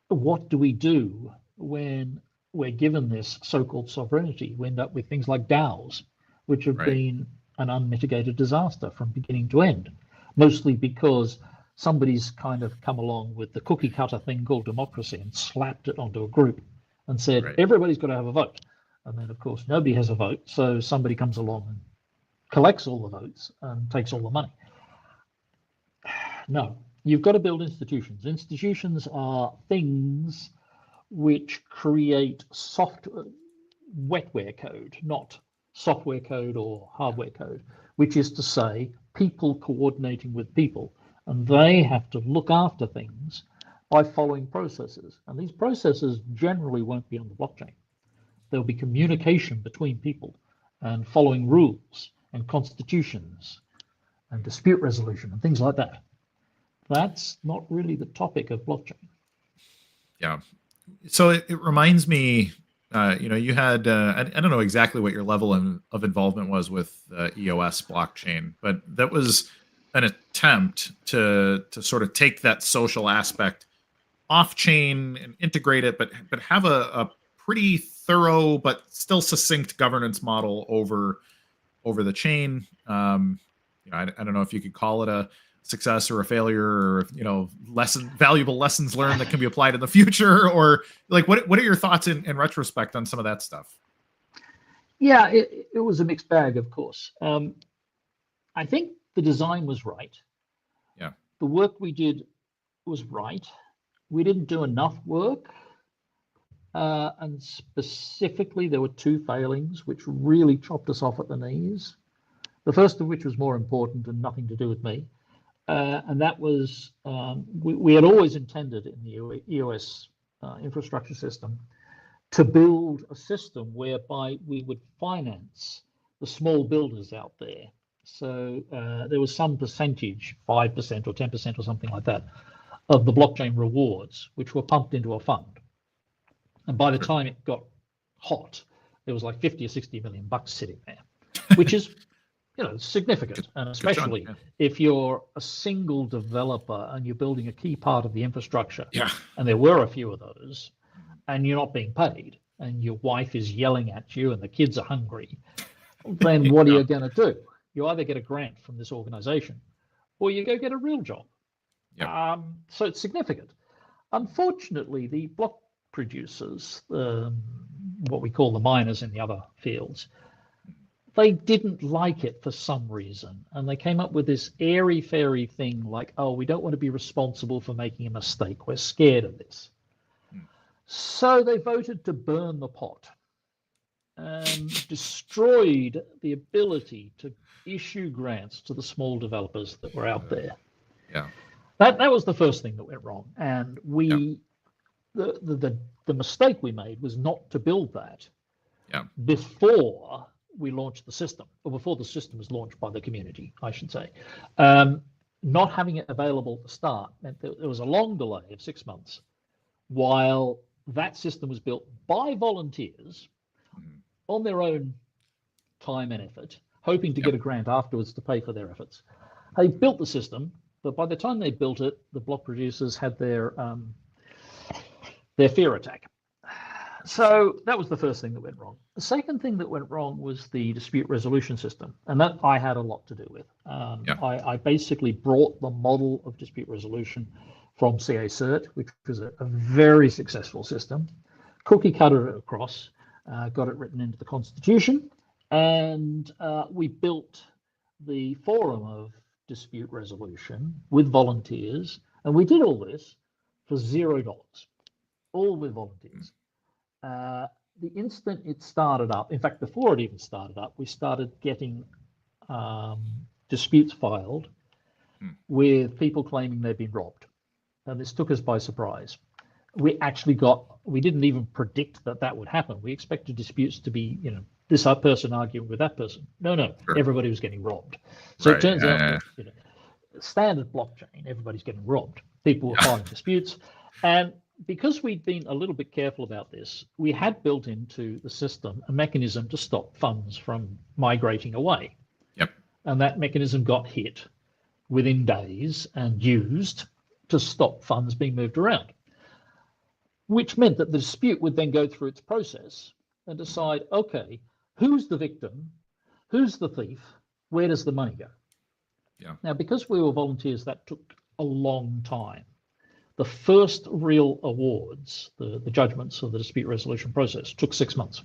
What do we do when we're given this so-called sovereignty? We end up with things like DAOs, which have been an unmitigated disaster from beginning to end, mostly because somebody's kind of come along with the cookie cutter thing called democracy and slapped it onto a group and said, everybody's got to have a vote. And then, of course, nobody has a vote. So somebody comes along and collects all the votes and takes all the money. No, you've got to build institutions. Institutions are things which create wetware code, not software code or hardware code, which is to say people coordinating with people. And they have to look after things by following processes. And these processes generally won't be on the blockchain. There'll be communication between people and following rules and constitutions and dispute resolution and things like that. That's not really the topic of blockchain. Yeah. So it reminds me, you had, I don't know exactly what your level of involvement was with EOS blockchain, but that was an attempt to sort of take that social aspect off chain and integrate it, but have a pretty thorough but still succinct governance model over the chain. I don't know if you could call it a success or a failure, or valuable lessons learned that can be applied in the future, or like what are your thoughts in retrospect on some of that stuff? Yeah, it was a mixed bag, of course. I think the design was right. Yeah. The work we did was right. We didn't do enough work. And specifically, there were two failings which really chopped us off at the knees. The first of which was more important and nothing to do with me. And that was, we had always intended in the EOS infrastructure system to build a system whereby we would finance the small builders out there. So there was some percentage, 5% or 10% or something like that, of the blockchain rewards, which were pumped into a fund. And by the time it got hot, there was like 50 or 60 million bucks sitting there, which is significant. And especially if you're a single developer and you're building a key part of the infrastructure, and there were a few of those, and you're not being paid, and your wife is yelling at you and the kids are hungry, then what are you going to do? You either get a grant from this organization or you go get a real job. So it's significant. Unfortunately, the block producers, what we call the miners in the other fields, they didn't like it for some reason. And they came up with this airy-fairy thing like, oh, we don't want to be responsible for making a mistake. We're scared of this. So they voted to burn the pot and destroyed the ability to issue grants to the small developers that were out there. That was the first thing that went wrong. And the mistake we made was not to build that before we launched the system, or before the system was launched by the community, I should say. Not having it available to start meant that there was a long delay of 6 months while that system was built by volunteers on their own time and effort, hoping to get a grant afterwards to pay for their efforts. They built the system, but by the time they built it, the block producers had their fear attack. So that was the first thing that went wrong. The second thing that went wrong was the dispute resolution system, and that I had a lot to do with. I basically brought the model of dispute resolution from CA CERT, which was a very successful system, cookie cutter it across, got it written into the Constitution, and we built the forum of dispute resolution with volunteers, and we did all this for $0, all with volunteers. The instant it started up, in fact, before it even started up, we started getting disputes filed with people claiming they'd been robbed. And this took us by surprise. We didn't even predict that would happen. We expected disputes to be, this person arguing with that person. No, everybody was getting robbed. So it turns out that, standard blockchain, everybody's getting robbed. People were filing disputes. And because we'd been a little bit careful about this, we had built into the system a mechanism to stop funds from migrating away. And that mechanism got hit within days and used to stop funds being moved around, which meant that the dispute would then go through its process and decide, okay, who's the victim, who's the thief, where does the money go? Now, because we were volunteers, that took a long time. The first real awards, the judgments of the dispute resolution process, took 6 months.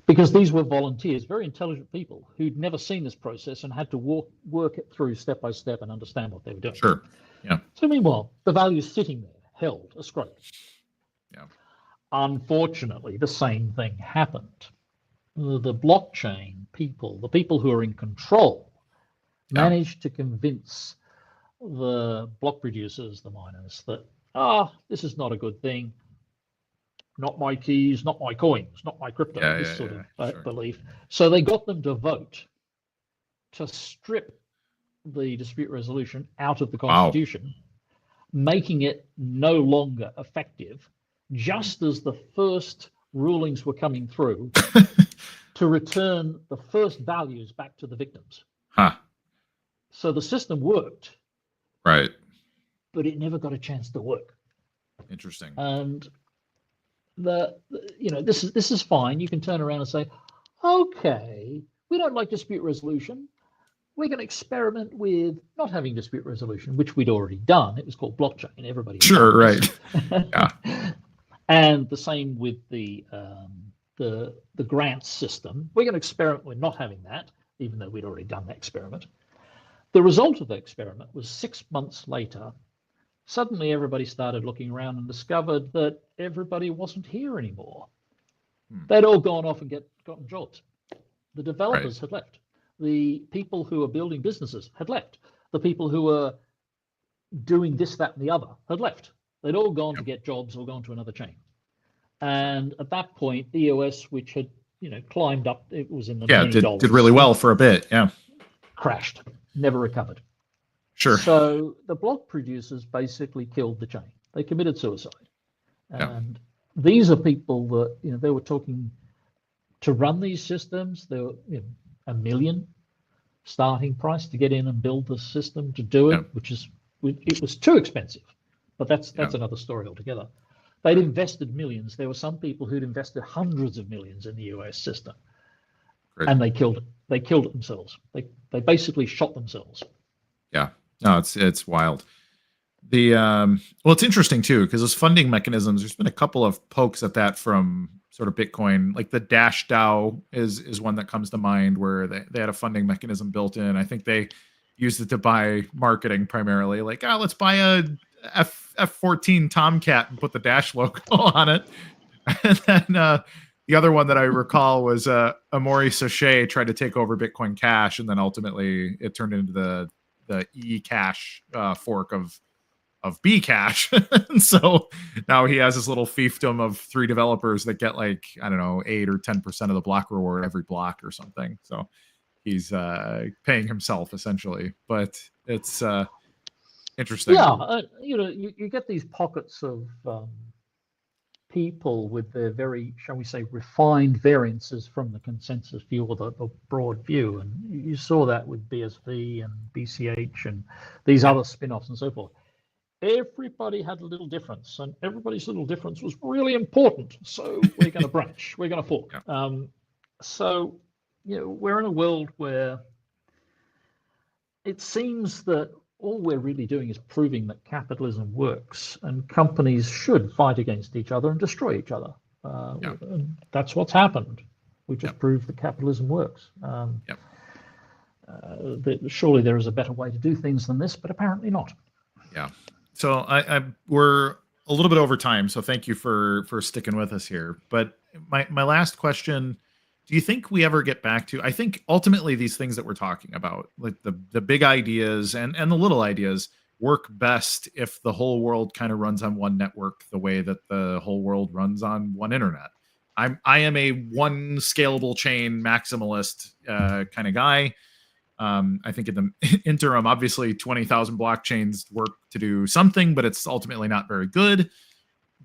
Because these were volunteers, very intelligent people who'd never seen this process and had to work it through step by step and understand what they were doing. So meanwhile, the value's sitting there, held, escrowed. Unfortunately, the same thing happened. The blockchain people, the people who are in control, managed to convince the block producers, the miners, that, this is not a good thing. Not my keys, not my coins, not my crypto, this sort of belief. So they got them to vote to strip the dispute resolution out of the Constitution making it no longer effective, just as the first rulings were coming through to return the first values back to the victims. Huh. So the system worked, Right. but it never got a chance to work. Interesting. And this is fine. You can turn around and say, okay, we don't like dispute resolution. We're going to experiment with not having dispute resolution, which we'd already done. It was called blockchain. Everybody sure, right. Yeah. And the same with the grants system. We're going to experiment with not having that, even though we'd already done that experiment. The result of the experiment was 6 months later, suddenly everybody started looking around and discovered that everybody wasn't here anymore. They'd all gone off and gotten jobs. The developers had left. The people who were building businesses had left. The people who were doing this, that, and the other had left. They'd all gone to get jobs or gone to another chain. And at that point, EOS, which had climbed up, it was in the many dollars. Did really well for a bit. Yeah. Crashed, never recovered. Sure. So the block producers basically killed the chain. They committed suicide. And these are people that they were talking to run these systems. There were $1 million starting price to get in and build the system to do it, it was too expensive. But that's another story altogether. They'd invested millions. There were some people who'd invested hundreds of millions in the US system, and they killed it. They killed it themselves. They basically shot themselves. Yeah, no, it's wild. It's interesting too because those funding mechanisms. There's been a couple of pokes at that from sort of Bitcoin, like the Dash DAO is one that comes to mind where they had a funding mechanism built in. I think they used it to buy marketing primarily, like let's buy a F-14 Tomcat and put the Dash logo on it. And then the other one that I recall was Amaury Sochet tried to take over Bitcoin Cash, and then ultimately it turned into the eCash fork of Bcash. And so now he has this little fiefdom of 3 developers that get 8 or 10% of the block reward every block or something. So he's paying himself essentially, but it's interesting. Yeah, you get these pockets of people with their very, shall we say, refined variances from the consensus view or the broad view, and you saw that with BSV and BCH and these other spin-offs and so forth. Everybody had a little difference, and everybody's little difference was really important. So we're going to branch, we're going to fork. So we're in a world where it seems that all we're really doing is proving that capitalism works, and companies should fight against each other and destroy each other. And that's what's happened. We just proved that capitalism works. Surely there is a better way to do things than this, but apparently not. Yeah. So we're a little bit over time, so thank you for sticking with us here. But my last question: do you think we ever get back to? I think ultimately these things that we're talking about, like the big ideas and the little ideas, work best if the whole world kind of runs on one network, the way that the whole world runs on one internet. I am a one scalable chain maximalist kind of guy. I think in the interim, obviously 20,000 blockchains work to do something, but it's ultimately not very good.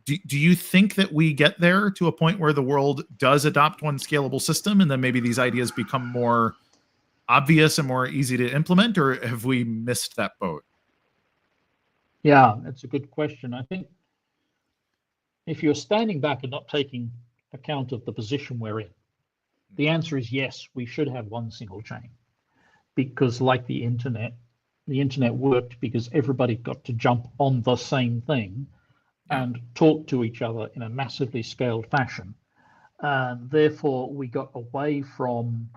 Do you think that we get there to a point where the world does adopt one scalable system and then maybe these ideas become more obvious and more easy to implement, or have we missed that boat? Yeah, that's a good question. I think if you're standing back and not taking account of the position we're in, the answer is yes, we should have one single chain. Because like the internet worked because everybody got to jump on the same thing and talk to each other in a massively scaled fashion. And therefore, we got away from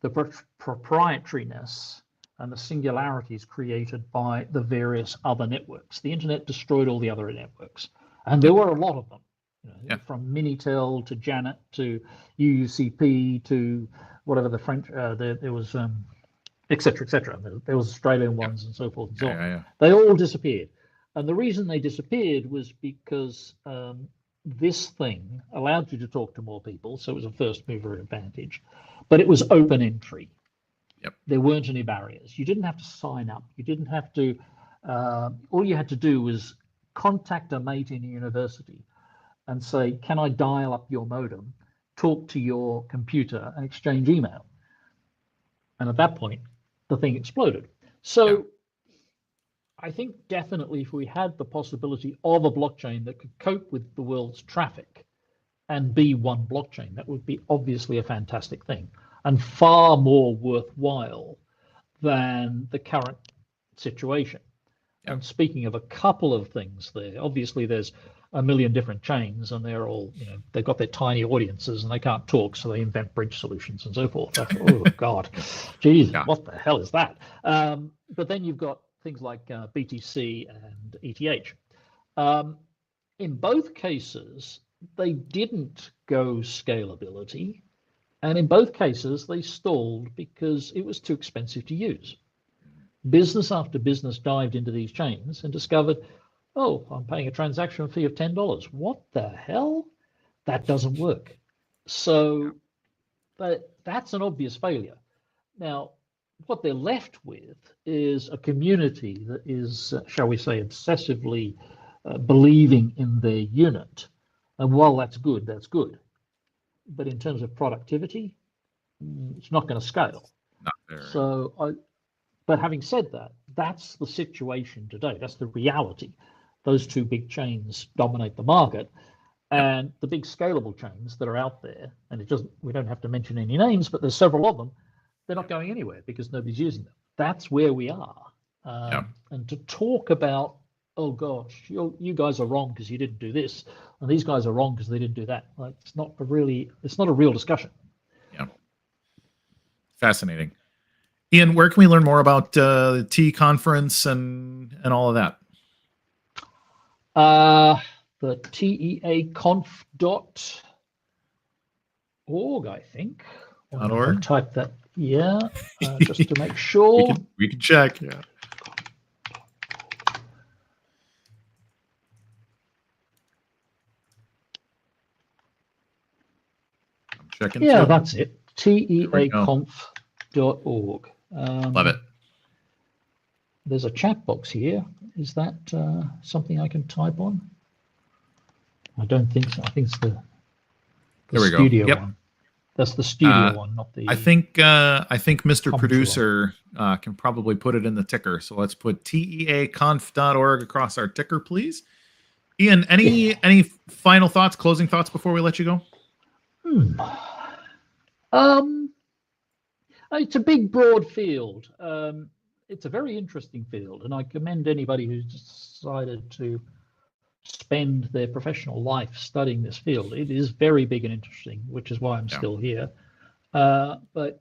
the proprietariness and the singularities created by the various other networks. The internet destroyed all the other networks. And there were a lot of them, from Minitel to Janet to UUCP to whatever the French, there was... et cetera. There was Australian ones and so forth and so on. They all disappeared. And the reason they disappeared was because this thing allowed you to talk to more people, so it was a first mover advantage, but it was open entry. There weren't any barriers. You didn't have to sign up. You didn't have to all you had to do was contact a mate in a university and say, can I dial up your modem, talk to your computer, and exchange email? And at that point, the thing exploded. So I think definitely if we had the possibility of a blockchain that could cope with the world's traffic and be one blockchain, that would be obviously a fantastic thing and far more worthwhile than the current situation. And speaking of a couple of things there, obviously there's a million different chains and they're all, they've got their tiny audiences and they can't talk, so they invent bridge solutions and so forth. Oh, God, geez, what the hell is that? But then you've got things like BTC and ETH. In both cases, they didn't go scalability. And in both cases, they stalled because it was too expensive to use. Business after business dived into these chains and discovered, oh, I'm paying a transaction fee of $10. What the hell? That doesn't work. So that's an obvious failure. Now, what they're left with is a community that is, shall we say, obsessively believing in their unit. And while that's good, that's good. But in terms of productivity, it's not going to scale. Not very. But having said that, that's the situation today. That's the reality. Those two big chains dominate the market, and the big scalable chains that are out there, and we don't have to mention any names, but there's several of them, they're not going anywhere because nobody's using them. That's where we are. And to talk about, oh gosh, you guys are wrong because you didn't do this, and these guys are wrong because they didn't do that. Like, it's not a real discussion. Yeah. Fascinating. Ian, where can we learn more about the T conference and all of that? The teaconf.org, I think. .org. Type that, just to make sure. We can check. Yeah. I'm checking. Yeah, too. that's it. teaconf.org. Love it. There's a chat box here. Is that something I can type on? I don't think so. I think it's the studio one. That's the studio one, not the. I think Mr. Producer can probably put it in the ticker. So let's put teaconf.org across our ticker, please. Ian, any final thoughts, closing thoughts before we let you go? It's a big, broad field. It's a very interesting field, and I commend anybody who's decided to spend their professional life studying this field. It is very big and interesting, which is why I'm still here. But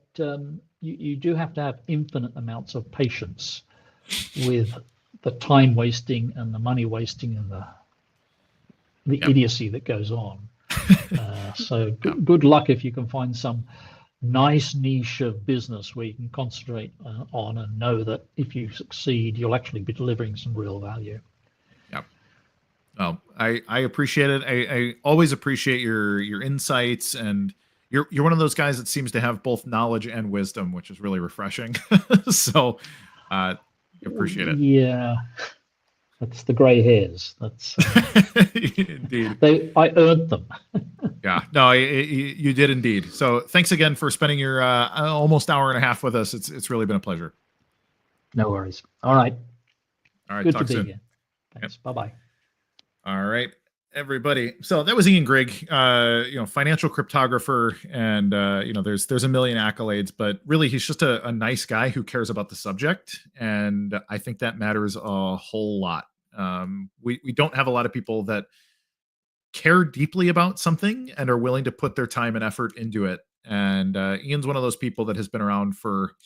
you do have to have infinite amounts of patience with the time wasting and the money wasting and the idiocy that goes on. So good luck if you can find some nice niche of business where you can concentrate on and know that if you succeed, you'll actually be delivering some real value. I appreciate it. I always appreciate your insights, and you're one of those guys that seems to have both knowledge and wisdom, which is really refreshing. So appreciate it. Yeah, that's the gray hairs. That's indeed. I earned them. Yeah, no, you did indeed. So thanks again for spending your almost hour and a half with us. It's really been a pleasure. No worries. All right. Good talk to soon. be here. Thanks. Bye-bye. All right, everybody. So that was Ian Grigg, financial cryptographer, and there's a million accolades, but really he's just a nice guy who cares about the subject, and I think that matters a whole lot. We don't have a lot of people that care deeply about something and are willing to put their time and effort into it. And Ian's one of those people that has been around for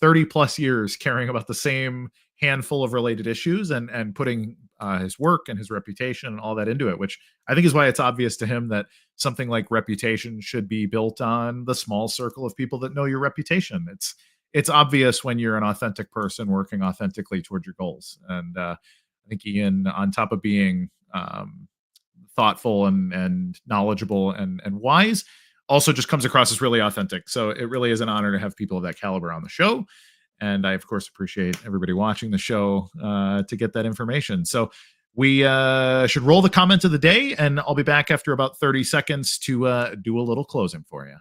30 plus years, caring about the same handful of related issues and putting his work and his reputation and all that into it, which I think is why it's obvious to him that something like reputation should be built on the small circle of people that know your reputation. It's obvious when you're an authentic person working authentically toward your goals. And I think Ian, on top of being thoughtful and knowledgeable and wise, also just comes across as really authentic. So it really is an honor to have people of that caliber on the show. And I, of course, appreciate everybody watching the show to get that information. So we should roll the comment of the day, and I'll be back after about 30 seconds to do a little closing for you.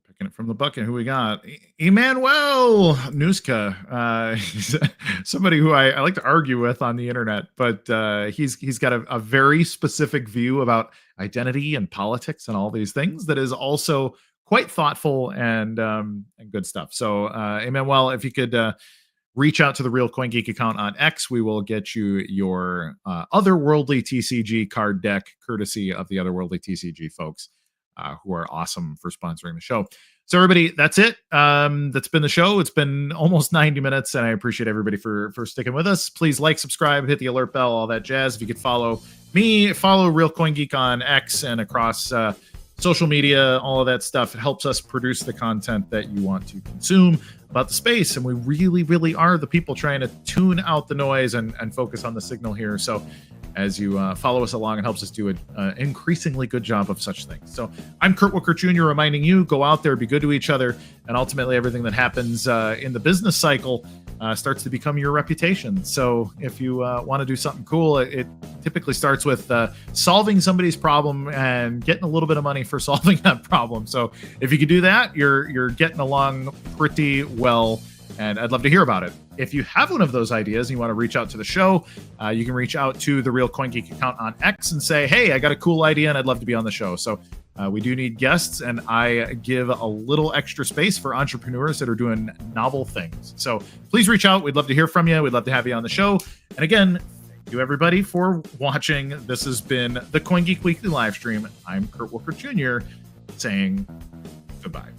Picking it from the bucket. Who we got? Emmanuel Nuska. He's somebody who I like to argue with on the internet, but he's got a very specific view about identity and politics and all these things that is also quite thoughtful and good stuff. So Emmanuel, if you could reach out to the Real CoinGeek account on X, we will get you your Otherworldly TCG card deck, courtesy of the Otherworldly TCG folks. Who are awesome for sponsoring the show. So everybody, that's it. That's been the show. It's been almost 90 minutes, and I appreciate everybody for sticking with us. Please like, subscribe, hit the alert bell, all that jazz. If you could follow me, follow Real CoinGeek on X and across social media, all of that stuff. It helps us produce the content that you want to consume about the space, and we really, really are the people trying to tune out the noise and focus on the signal here. So as you follow us along, it helps us do an increasingly good job of such things. So I'm Kurt Wuckert Jr. reminding you, go out there, be good to each other, and ultimately everything that happens in the business cycle starts to become your reputation. So if you want to do something cool, it typically starts with solving somebody's problem and getting a little bit of money for solving that problem. So if you could do that, you're getting along pretty well, and I'd love to hear about it. If you have one of those ideas and you want to reach out to the show, you can reach out to the Real CoinGeek account on X and say, hey, I got a cool idea and I'd love to be on the show. So we do need guests, and I give a little extra space for entrepreneurs that are doing novel things. So please reach out. We'd love to hear from you. We'd love to have you on the show. And again, thank you everybody for watching. This has been the CoinGeek Weekly Livestream. I'm Kurt Wuckert Jr. saying goodbye.